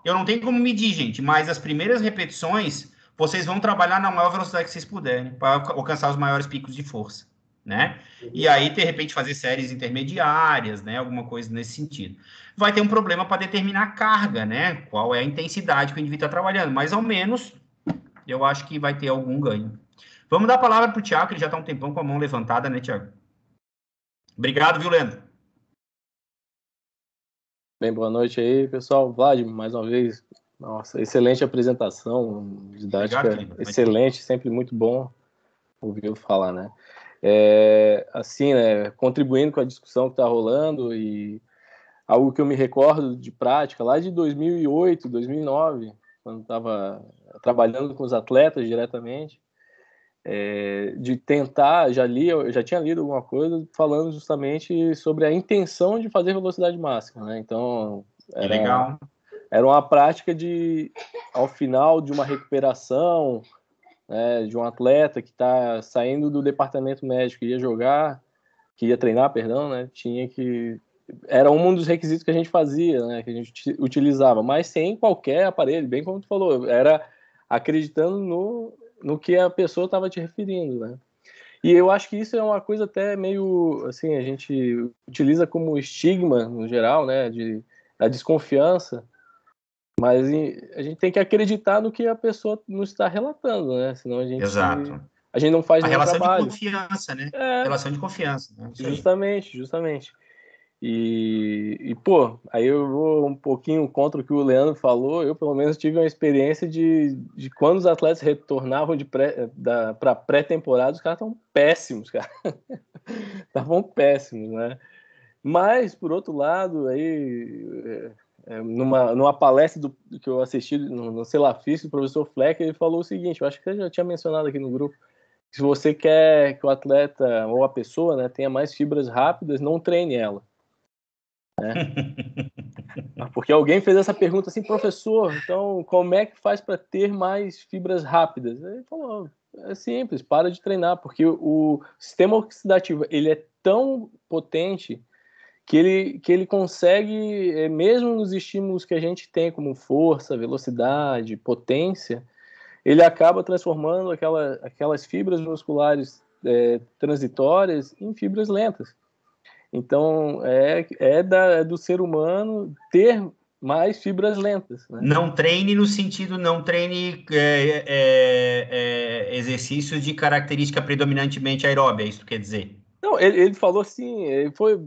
eu não tenho como medir, gente, mas as primeiras repetições vocês vão trabalhar na maior velocidade que vocês puderem, para alcançar os maiores picos de força, né? E aí, de repente, fazer séries intermediárias, né? Alguma coisa nesse sentido. Vai ter um problema para determinar a carga, né? Qual é a intensidade que o indivíduo está trabalhando, mas ao menos eu acho que vai ter algum ganho. Vamos dar a palavra para o Thiago, que ele já está um tempão com a mão levantada, né, Thiago? Obrigado, viu, Leandro? Bem, boa noite aí, pessoal. Vlad, mais uma vez, nossa, excelente apresentação, didática. Obrigado, excelente, sempre muito bom ouvir falar, né? Assim, né, contribuindo com a discussão que está rolando e algo que eu me recordo de prática, lá de 2008, 2009, quando estava trabalhando com os atletas diretamente, de tentar, eu já tinha lido alguma coisa falando justamente sobre a intenção de fazer velocidade máxima, né? Então, era uma prática de, ao final de uma recuperação, né, de um atleta que está saindo do departamento médico, que ia treinar, perdão, né? Era um dos requisitos que a gente fazia, né? Que a gente utilizava, mas sem qualquer aparelho, bem como tu falou, era acreditando no que a pessoa estava te referindo, né? E eu acho que isso é uma coisa até meio, assim, a gente utiliza como estigma, no geral, né, da desconfiança, mas a gente tem que acreditar no que a pessoa nos está relatando, né? Senão a gente não faz nenhum trabalho. A relação de confiança, né? Relação de confiança. Né? Justamente. E, pô, aí eu vou um pouquinho contra o que o Leandro falou. Eu, pelo menos, tive uma experiência de quando os atletas retornavam para pré-temporada, os caras estavam péssimos, cara. Estavam péssimos, né? Mas, por outro lado, aí, numa palestra que eu assisti no Celafis, o professor Fleck, ele falou o seguinte, eu acho que eu já tinha mencionado aqui no grupo, se você quer que o atleta ou a pessoa, né, tenha mais fibras rápidas, não treine ela. Né? Porque alguém fez essa pergunta assim, professor, então como é que faz para ter mais fibras rápidas? Ele falou, é simples, para de treinar, porque o sistema oxidativo ele é tão potente que ele consegue, mesmo nos estímulos que a gente tem como força, velocidade, potência, ele acaba transformando aquelas fibras musculares transitórias em fibras lentas. Então, do ser humano ter mais fibras lentas. Né? Não treine no sentido, não treine exercícios de característica predominantemente aeróbia, isso quer dizer? Não, ele falou assim, ele foi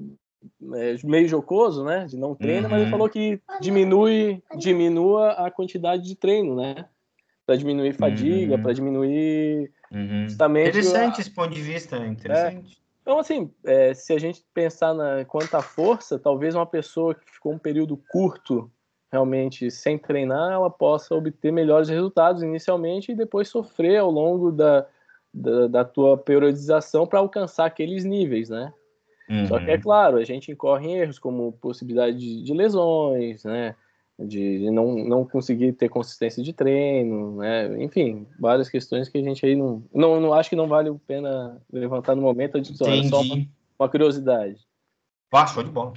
meio jocoso, né, de não treino, mas ele falou que diminua a quantidade de treino, né, para diminuir fadiga, para diminuir justamente... Interessante esse ponto de vista, interessante. Então, assim, se a gente pensar quanto à força, talvez uma pessoa que ficou um período curto realmente sem treinar, ela possa obter melhores resultados inicialmente e depois sofrer ao longo da tua periodização para alcançar aqueles níveis, né? Só que, é claro, a gente incorre em erros como possibilidade de lesões, né? De não conseguir ter consistência de treino, né? Enfim, várias questões que a gente aí não acho que não vale a pena levantar no momento. É só uma curiosidade. Show de bola.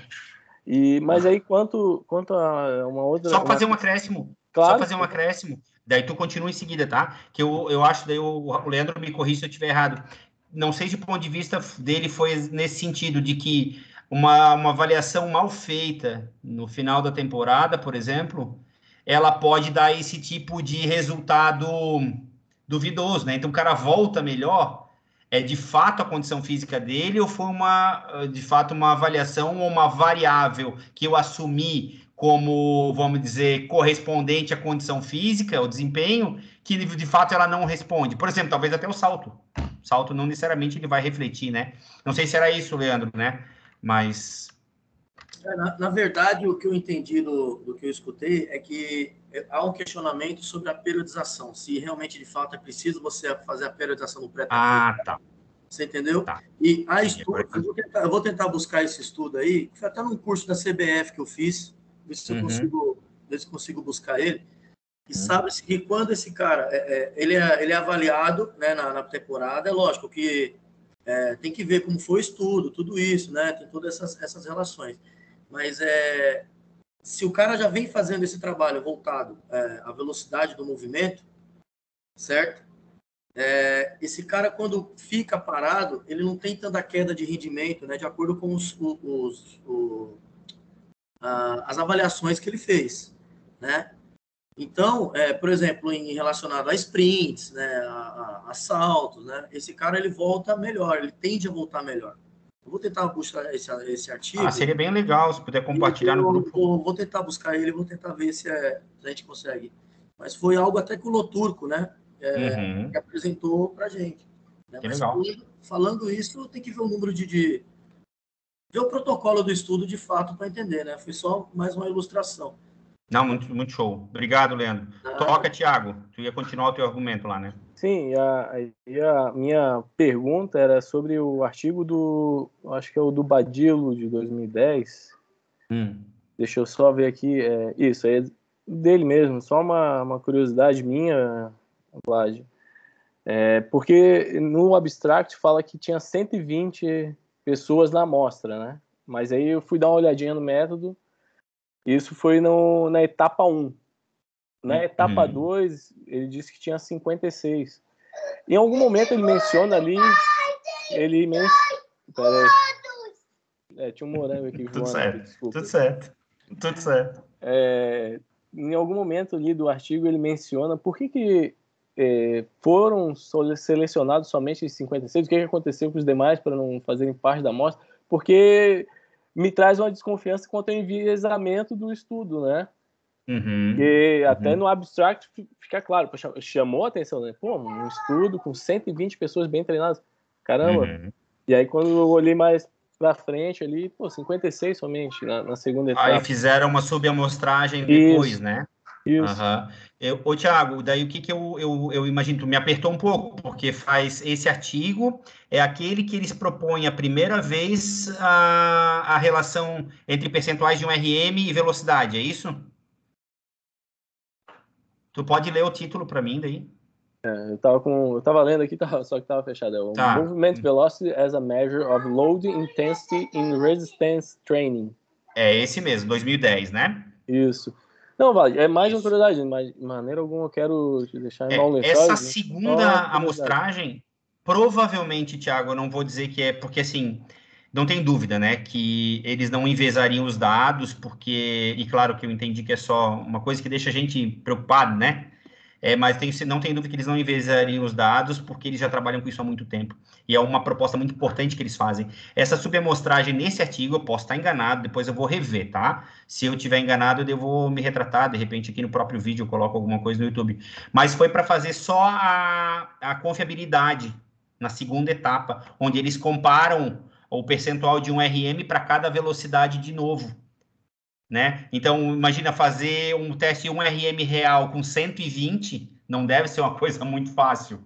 Mas aí, quanto a uma outra... Só fazer um acréscimo. Claro. Só fazer um acréscimo. Daí tu continua em seguida, tá? Que eu acho, daí o Leandro me corrige se eu estiver errado. Não sei se o ponto de vista dele foi nesse sentido, de que uma avaliação mal feita no final da temporada, por exemplo, ela pode dar esse tipo de resultado duvidoso, né? Então o cara volta melhor, de fato a condição física dele, ou foi de fato uma avaliação ou uma variável que eu assumi como, vamos dizer, correspondente à condição física, ao desempenho, que de fato ela não responde. Por exemplo, talvez até o salto. O salto não necessariamente ele vai refletir, né? Não sei se era isso, Leandro, né? Mas... Na verdade, o que eu entendi do que eu escutei é que há um questionamento sobre a periodização. Se realmente, de fato, é preciso você fazer a periodização no pré-temporada. Tá. Você entendeu? Tá. E há estudo, eu vou tentar buscar esse estudo aí, foi até num curso da CBF que eu fiz, ver se eu consigo buscar ele. E sabe-se que quando esse cara ele é avaliado, né, na temporada, é lógico que tem que ver como foi o estudo, tudo isso, né? Tem todas essas relações. Mas se o cara já vem fazendo esse trabalho voltado à velocidade do movimento, certo? Esse cara, quando fica parado, ele não tem tanta queda de rendimento, né? De acordo com as avaliações que ele fez, né? Então, por exemplo, relacionado a sprints, né, a saltos, né, esse cara ele volta melhor, ele tende a voltar melhor. Eu vou tentar buscar esse artigo. Seria bem legal se puder compartilhar no grupo. Vou tentar buscar ele, vou tentar ver se a gente consegue. Mas foi algo até que o Loturco, né, que apresentou pra gente. Né? Que legal. Falando isso, tem que ver o número ver o protocolo do estudo de fato para entender, né? Foi só mais uma ilustração. Não, muito, muito show. Obrigado, Leandro. Toca, Thiago. Tu ia continuar o teu argumento lá, né? Sim, a minha pergunta era sobre o artigo acho que é o do Badilo, de 2010. Deixa eu só ver aqui. Isso, é dele mesmo. Só uma curiosidade minha, Vlad. Porque no abstract fala que tinha 120 pessoas na amostra, né? Mas aí eu fui dar uma olhadinha no método. Isso foi na etapa 1. Na etapa 2, ele disse que tinha 56. Em algum momento ele menciona ali... Peraí. Tinha um morango aqui voando. Tudo certo. Aqui, desculpa. Tudo certo. Em algum momento ali do artigo ele menciona por que foram selecionados somente os 56. O que aconteceu com os demais para não fazerem parte da amostra? Porque... me traz uma desconfiança quanto ao enviesamento do estudo, né? Porque até no abstract fica claro, chamou a atenção, né? Pô, um estudo com 120 pessoas bem treinadas, caramba. E aí quando eu olhei mais pra frente ali, 56 somente na segunda etapa. Aí fizeram uma subamostragem depois, Isso. né? Isso. Ô, Thiago, daí o que eu imagino? Tu me apertou um pouco, porque faz esse artigo, é aquele que eles propõem a primeira vez a relação entre percentuais de um RM e velocidade, é isso? Tu pode ler o título para mim daí? Eu tava lendo aqui, só que tava fechado. Movement Velocity as a Measure of Load Intensity in Resistance Training. É esse mesmo, 2010, né? Isso. Não, Vale, é mais uma curiosidade, mas de maneira alguma eu quero te deixar em mau lençol. Essa segunda amostragem, provavelmente, Thiago, eu não vou dizer que porque assim, não tem dúvida, né, que eles não envezariam os dados, porque, e claro que eu entendi que é só uma coisa que deixa a gente preocupado, né, mas não tem dúvida que eles não envezariam os dados, porque eles já trabalham com isso há muito tempo. E é uma proposta muito importante que eles fazem. Essa subamostragem nesse artigo, eu posso estar enganado, depois eu vou rever, tá? Se eu estiver enganado, eu vou me retratar, de repente aqui no próprio vídeo eu coloco alguma coisa no YouTube. Mas foi para fazer só a confiabilidade na segunda etapa, onde eles comparam o percentual de um RM para cada velocidade de novo. né? Então, imagina fazer um teste 1RM real com 120, não deve ser uma coisa muito fácil.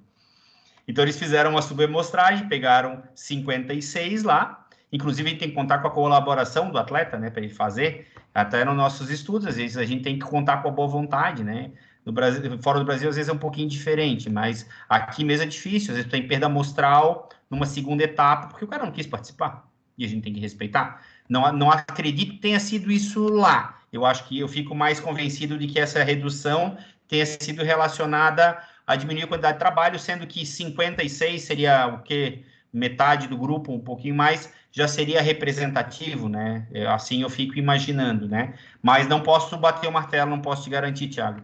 Então, eles fizeram uma subamostragem, pegaram 56 lá, inclusive a gente tem que contar com a colaboração do atleta, né, para ele fazer, até nos nossos estudos, às vezes a gente tem que contar com a boa vontade, né? No Brasil, fora do Brasil, às vezes é um pouquinho diferente, mas aqui mesmo é difícil, às vezes tem perda amostral numa segunda etapa, porque o cara não quis participar, e a gente tem que respeitar. Não acredito que tenha sido isso lá. Eu acho que eu fico mais convencido de que essa redução tenha sido relacionada a diminuir a quantidade de trabalho, sendo que 56 seria o quê? Metade do grupo, um pouquinho mais, já seria representativo, né? Assim eu fico imaginando, né? Mas não posso bater o martelo, não posso te garantir, Thiago.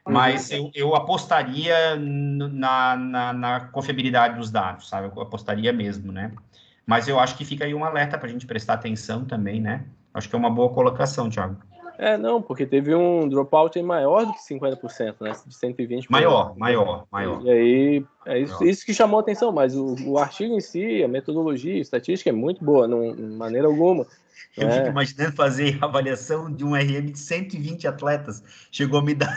Mas eu apostaria na confiabilidade dos dados, sabe? Eu apostaria mesmo, né? Mas eu acho que fica aí um alerta para a gente prestar atenção também, né? Acho que é uma boa colocação, Thiago. Não, porque teve um dropout maior do que 50%, né? De 120%. Maior. E aí, é isso que chamou a atenção, mas o artigo em si, a metodologia, a estatística é muito boa, de maneira alguma. Eu fico imaginando fazer avaliação de um RM de 120 atletas. Chegou a me dar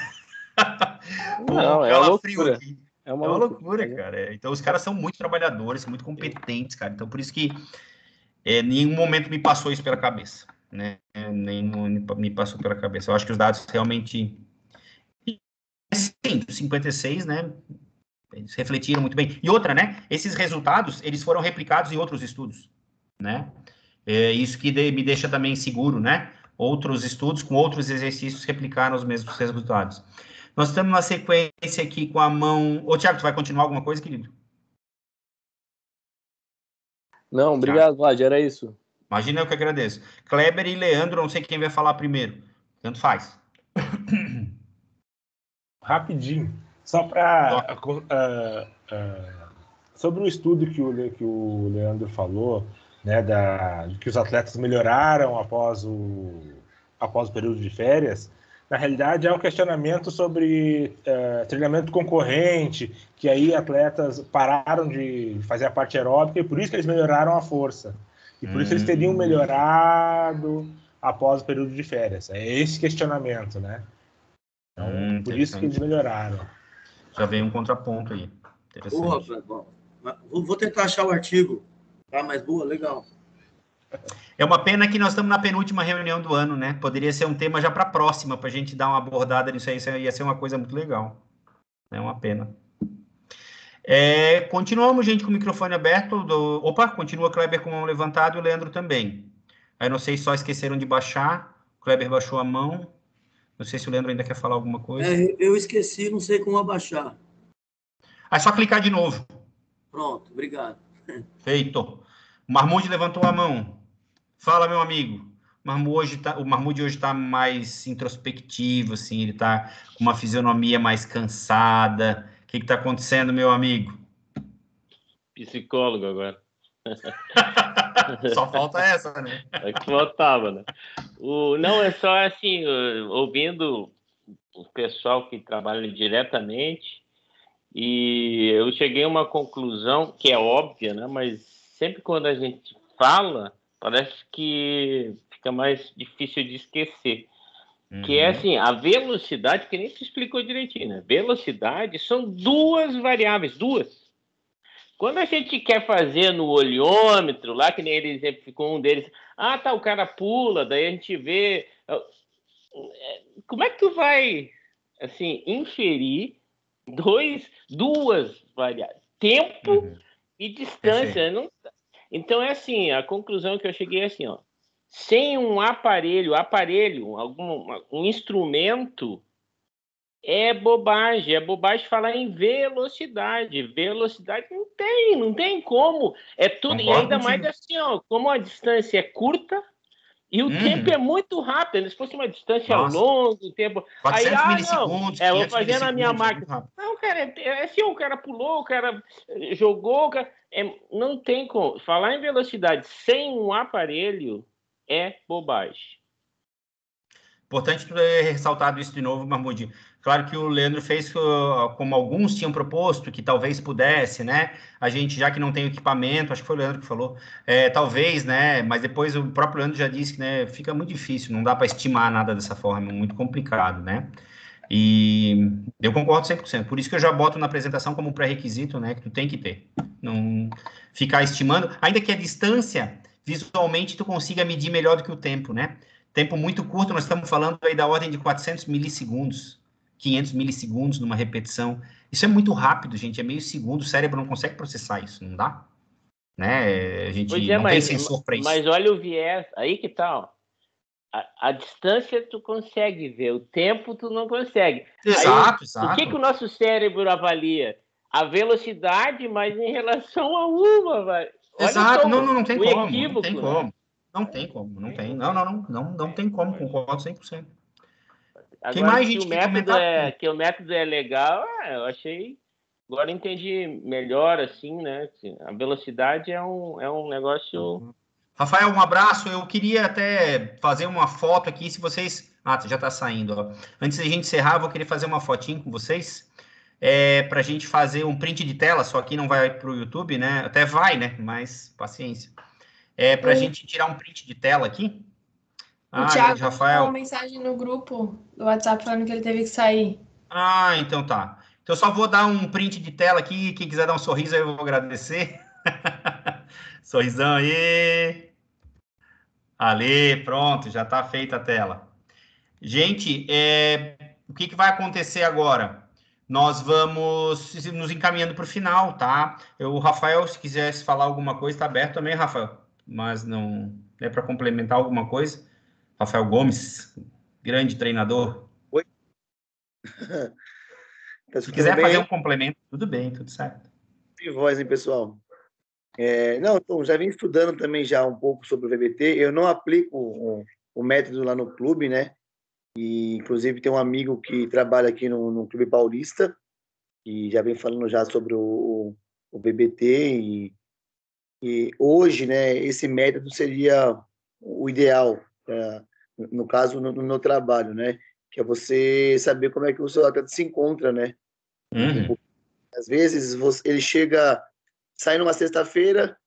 Não, é uma loucura. Aqui. É uma loucura, cara. Então, os caras são muito trabalhadores, são muito competentes, cara. Então, por isso que em nenhum momento me passou isso pela cabeça, né? Nem me passou pela cabeça. Eu acho que os dados realmente... Sim, 56, né? Eles refletiram muito bem. E outra, né? Esses resultados, eles foram replicados em outros estudos, né? É isso que me deixa também seguro, né? Outros estudos com outros exercícios replicaram os mesmos resultados. Nós estamos na sequência aqui com a mão... Ô, Thiago, tu vai continuar alguma coisa, querido? Não, obrigado, Vlad, era isso. Imagina, eu que agradeço. Kleber e Leandro, não sei quem vai falar primeiro. Tanto faz. Rapidinho. Só para... sobre o estudo que o Leandro falou, né, de que os atletas melhoraram após o período de férias, na realidade é um questionamento sobre treinamento concorrente, que aí atletas pararam de fazer a parte aeróbica e por isso que eles melhoraram a força. E por isso eles teriam melhorado após o período de férias. É esse questionamento, né? Então, por isso que eles melhoraram. Já veio um contraponto aí. Interessante. Vou tentar achar o artigo. Tá, mas boa, legal. É uma pena que nós estamos na penúltima reunião do ano, né? Poderia ser um tema já para a próxima, para a gente dar uma abordada nisso aí. Isso ia ser uma coisa muito legal. É uma pena. Continuamos, gente, com o microfone aberto. Opa, continua Kleber com a mão levantada e o Leandro também. Aí não sei se só esqueceram de baixar. O Kleber baixou a mão. Não sei se o Leandro ainda quer falar alguma coisa. Eu esqueci, não sei como abaixar. É só clicar de novo. Pronto, obrigado. Feito. O Marmude levantou a mão. Fala, meu amigo. O Marmude hoje está mais introspectivo, assim, ele está com uma fisionomia mais cansada. O que está acontecendo, meu amigo? Psicólogo agora. Só falta essa, né? É que faltava, né? Não, é só assim, ouvindo o pessoal que trabalha diretamente, e eu cheguei a uma conclusão que é óbvia, né? Mas sempre quando a gente fala, parece que fica mais difícil de esquecer. Que é assim, a velocidade, que nem se explicou direitinho, né? Velocidade são duas variáveis, duas. Quando a gente quer fazer no olhômetro, lá que nem ele exemplificou um deles, tá, o cara pula, daí a gente vê... Como é que tu vai, assim, inferir duas variáveis? Tempo e distância. Não... Então, é assim, a conclusão que eu cheguei é assim, ó. Sem um aparelho, um instrumento, é bobagem falar em velocidade. Velocidade não tem como. É tudo, concordo, e ainda mais assim, ó, como a distância é curta e o tempo é muito rápido. Se fosse uma distância longa, o tempo... 400 milissegundos, vou fazer na minha máquina. Não, cara, é assim, o cara pulou, o cara jogou, não tem como. Falar em velocidade sem um aparelho é bobagem. Importante ter ressaltado isso de novo, Marmude. Claro que o Leandro fez como alguns tinham proposto, que talvez pudesse, né? A gente, já que não tem equipamento, acho que foi o Leandro que falou, talvez, né? Mas depois o próprio Leandro já disse que, né, fica muito difícil, não dá para estimar nada dessa forma, é muito complicado, né? E eu concordo 100%. Por isso que eu já boto na apresentação como pré-requisito, né? Que tu tem que ter. Não ficar estimando, ainda que a distância, visualmente, tu consiga medir melhor do que o tempo, né? Tempo muito curto, nós estamos falando aí da ordem de 400 milissegundos, 500 milissegundos numa repetição. Isso é muito rápido, gente, é meio segundo, o cérebro não consegue processar isso, não dá? Né? A gente não tem sensor para isso. Mas olha o viés, aí que tá, a distância tu consegue ver, o tempo tu não consegue. Exato, aí, exato. O que o nosso cérebro avalia? A velocidade, mas em relação a uma, velho. Exato, não tem como, equívoco, não tem como. Não tem como, não tem. Não tem como, concordo 100%. Agora, tem mais gente que comentar? Que o método é legal, eu achei... Agora entendi melhor, assim, né? A velocidade é um negócio... Rafael, um abraço. Eu queria até fazer uma foto aqui, se vocês... já está saindo, ó. Antes de a gente encerrar, eu vou querer fazer uma fotinho com vocês, para a gente fazer um print de tela, só que não vai para o YouTube, né? Até vai, né? Mas paciência. Para a gente tirar um print de tela aqui. O Thiago mandou uma mensagem no grupo do WhatsApp falando que ele teve que sair. Então tá. Então eu só vou dar um print de tela aqui. Quem quiser dar um sorriso, eu vou agradecer. Sorrisão aí. Ali, pronto, já está feita a tela. Gente, o que vai acontecer agora? Nós vamos nos encaminhando para o final, tá? O Rafael, se quisesse falar alguma coisa, está aberto também, Rafael. Mas não é para complementar alguma coisa. Rafael Gomes, grande treinador. Oi. Se quiser fazer um complemento, tudo bem, tudo certo. Tem voz, hein, pessoal? Então, já vim estudando também já um pouco sobre o VBT. Eu não aplico o método lá no clube, né? E, inclusive, tem um amigo que trabalha aqui no Clube Paulista e já vem falando já sobre o VBT e hoje, né, esse método seria o ideal, no caso, no meu trabalho, né? Que é você saber como é que o seu atleta se encontra, né? Uhum. Às vezes, ele sai numa sexta-feira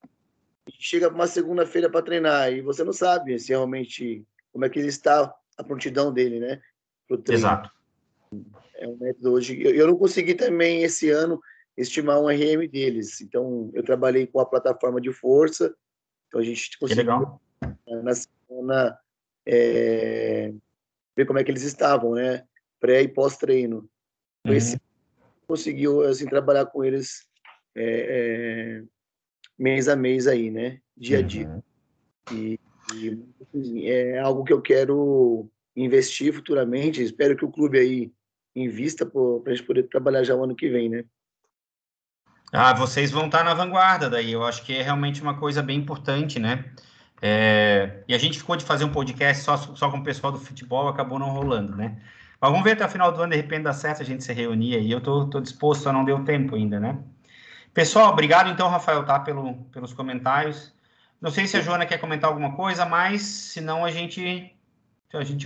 e chega uma segunda-feira para treinar e você não sabe se realmente como é que ele está, a prontidão dele, né? Pro treino. Exato. É um método hoje. Eu não consegui também esse ano estimar um RM deles. Então, eu trabalhei com a plataforma de força. Então, a gente conseguiu na semana ver como é que eles estavam, né? Pré e pós-treino. Então, esse conseguiu assim trabalhar com eles mês a mês aí, né? Dia a dia. E é algo que eu quero investir futuramente. Espero que o clube aí invista para a gente poder trabalhar já o ano que vem, né? Vocês vão estar na vanguarda daí. Eu acho que é realmente uma coisa bem importante, né? E a gente ficou de fazer um podcast só com o pessoal do futebol, acabou não rolando, né? Mas vamos ver até o final do ano, de repente dá certo a gente se reunir aí. Eu tô disposto, só não deu tempo ainda, né? Pessoal, obrigado então, Rafael, tá? Pelos comentários. Não sei se a Joana quer comentar alguma coisa, mas senão a gente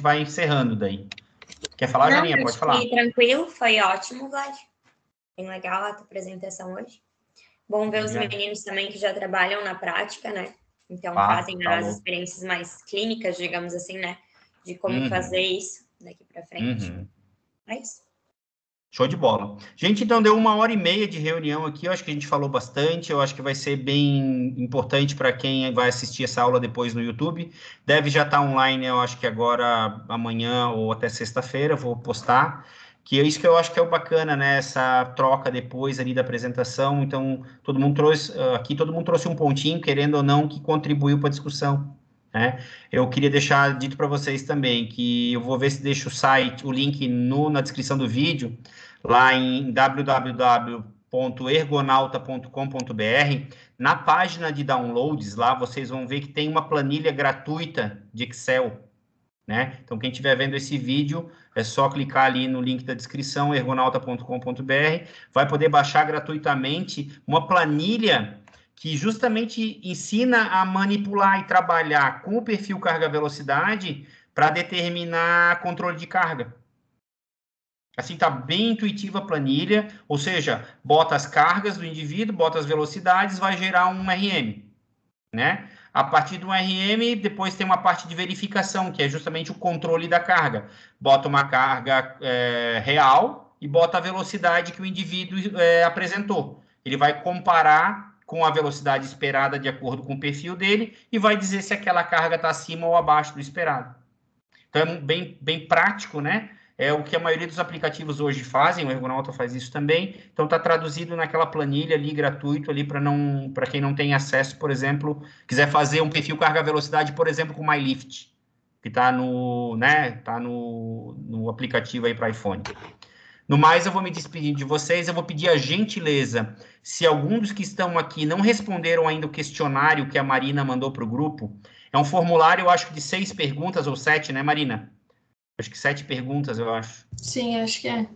vai encerrando daí. Quer falar, Joaninha? Pode falar. Tranquilo, foi ótimo, Vlad. Bem legal a tua apresentação hoje. Bom ver os meninos também que já trabalham na prática, né? Então fazem as experiências mais clínicas, digamos assim, né? De como fazer isso daqui para frente. É isso. Show de bola. Gente, então deu 1h30 de reunião aqui, eu acho que a gente falou bastante, eu acho que vai ser bem importante para quem vai assistir essa aula depois no YouTube. Deve já estar online, eu acho que agora, amanhã ou até sexta-feira, vou postar, que é isso que eu acho que é o bacana, né, essa troca depois ali da apresentação. Então, todo mundo trouxe um pontinho, querendo ou não, que contribuiu para a discussão. Eu queria deixar dito para vocês também que eu vou ver se deixo o link na descrição do vídeo, lá em www.ergonauta.com.br. Na página de downloads, lá vocês vão ver que tem uma planilha gratuita de Excel, né? Então, quem estiver vendo esse vídeo, é só clicar ali no link da descrição, ergonauta.com.br, vai poder baixar gratuitamente uma planilha que justamente ensina a manipular e trabalhar com o perfil carga-velocidade para determinar controle de carga. Assim, tá bem intuitiva a planilha, ou seja, bota as cargas do indivíduo, bota as velocidades, vai gerar um RM, né? A partir do RM, depois tem uma parte de verificação, que é justamente o controle da carga. Bota uma carga real e bota a velocidade que o indivíduo apresentou. Ele vai comparar com a velocidade esperada de acordo com o perfil dele e vai dizer se aquela carga está acima ou abaixo do esperado. Então, é bem prático, né? É o que a maioria dos aplicativos hoje fazem, o Ergonauta faz isso também. Então, está traduzido naquela planilha ali, gratuito, ali, para quem não tem acesso, por exemplo, quiser fazer um perfil carga-velocidade, por exemplo, com o MyLift, que está no aplicativo aí para iPhone. No mais, eu vou me despedir de vocês, eu vou pedir a gentileza, se algum dos que estão aqui não responderam ainda o questionário que a Marina mandou para o grupo, é um formulário, eu acho que de 6 perguntas ou 7, né, Marina? Acho que 7 perguntas, eu acho. Sim, acho que é.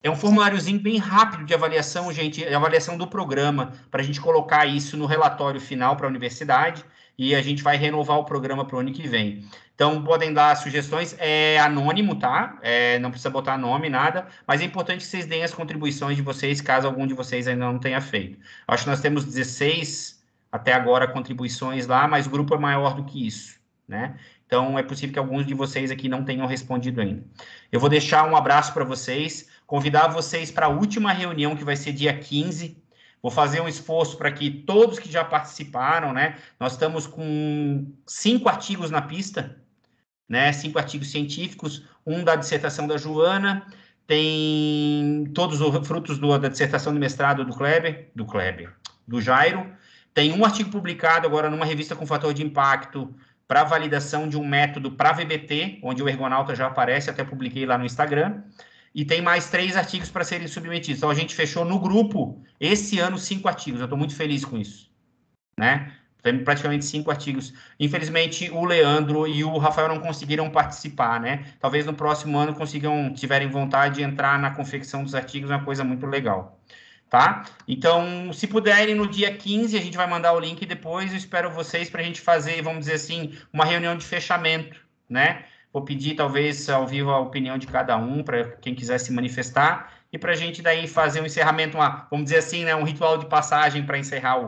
É um formuláriozinho bem rápido de avaliação, gente, de avaliação do programa, para a gente colocar isso no relatório final para a universidade, e a gente vai renovar o programa para o ano que vem. Então, podem dar sugestões, é anônimo, tá? Não precisa botar nome, nada, mas é importante que vocês deem as contribuições de vocês, caso algum de vocês ainda não tenha feito. Acho que nós temos 16, até agora, contribuições lá, mas o grupo é maior do que isso, né? Então, é possível que alguns de vocês aqui não tenham respondido ainda. Eu vou deixar um abraço para vocês, convidar vocês para a última reunião, que vai ser dia 15. Vou fazer um esforço para que todos que já participaram, né? Nós estamos com 5 artigos na pista, né? 5 artigos científicos, um da dissertação da Joana, tem todos os frutos da dissertação de mestrado do Jairo. Tem um artigo publicado agora numa revista com fator de impacto para validação de um método para VBT, onde o Ergonauta já aparece, até publiquei lá no Instagram. E tem mais 3 artigos para serem submetidos. Então, a gente fechou no grupo, esse ano, 5 artigos. Eu estou muito feliz com isso, né? Tem praticamente 5 artigos. Infelizmente, o Leandro e o Rafael não conseguiram participar, né? Talvez no próximo ano tiverem vontade de entrar na confecção dos artigos, é uma coisa muito legal, tá? Então, se puderem, no dia 15, a gente vai mandar o link depois. Eu espero vocês para a gente fazer, vamos dizer assim, uma reunião de fechamento, né? Vou pedir, talvez, ao vivo, a opinião de cada um, para quem quiser se manifestar, e para a gente daí fazer um encerramento, vamos dizer assim, né, um ritual de passagem para encerrar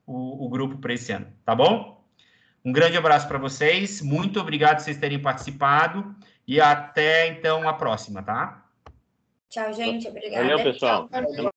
o grupo para esse ano, tá bom? Um grande abraço para vocês, muito obrigado por vocês terem participado, e até, então, a próxima, tá? Tchau, gente. Obrigada. Valeu, pessoal. Tchau.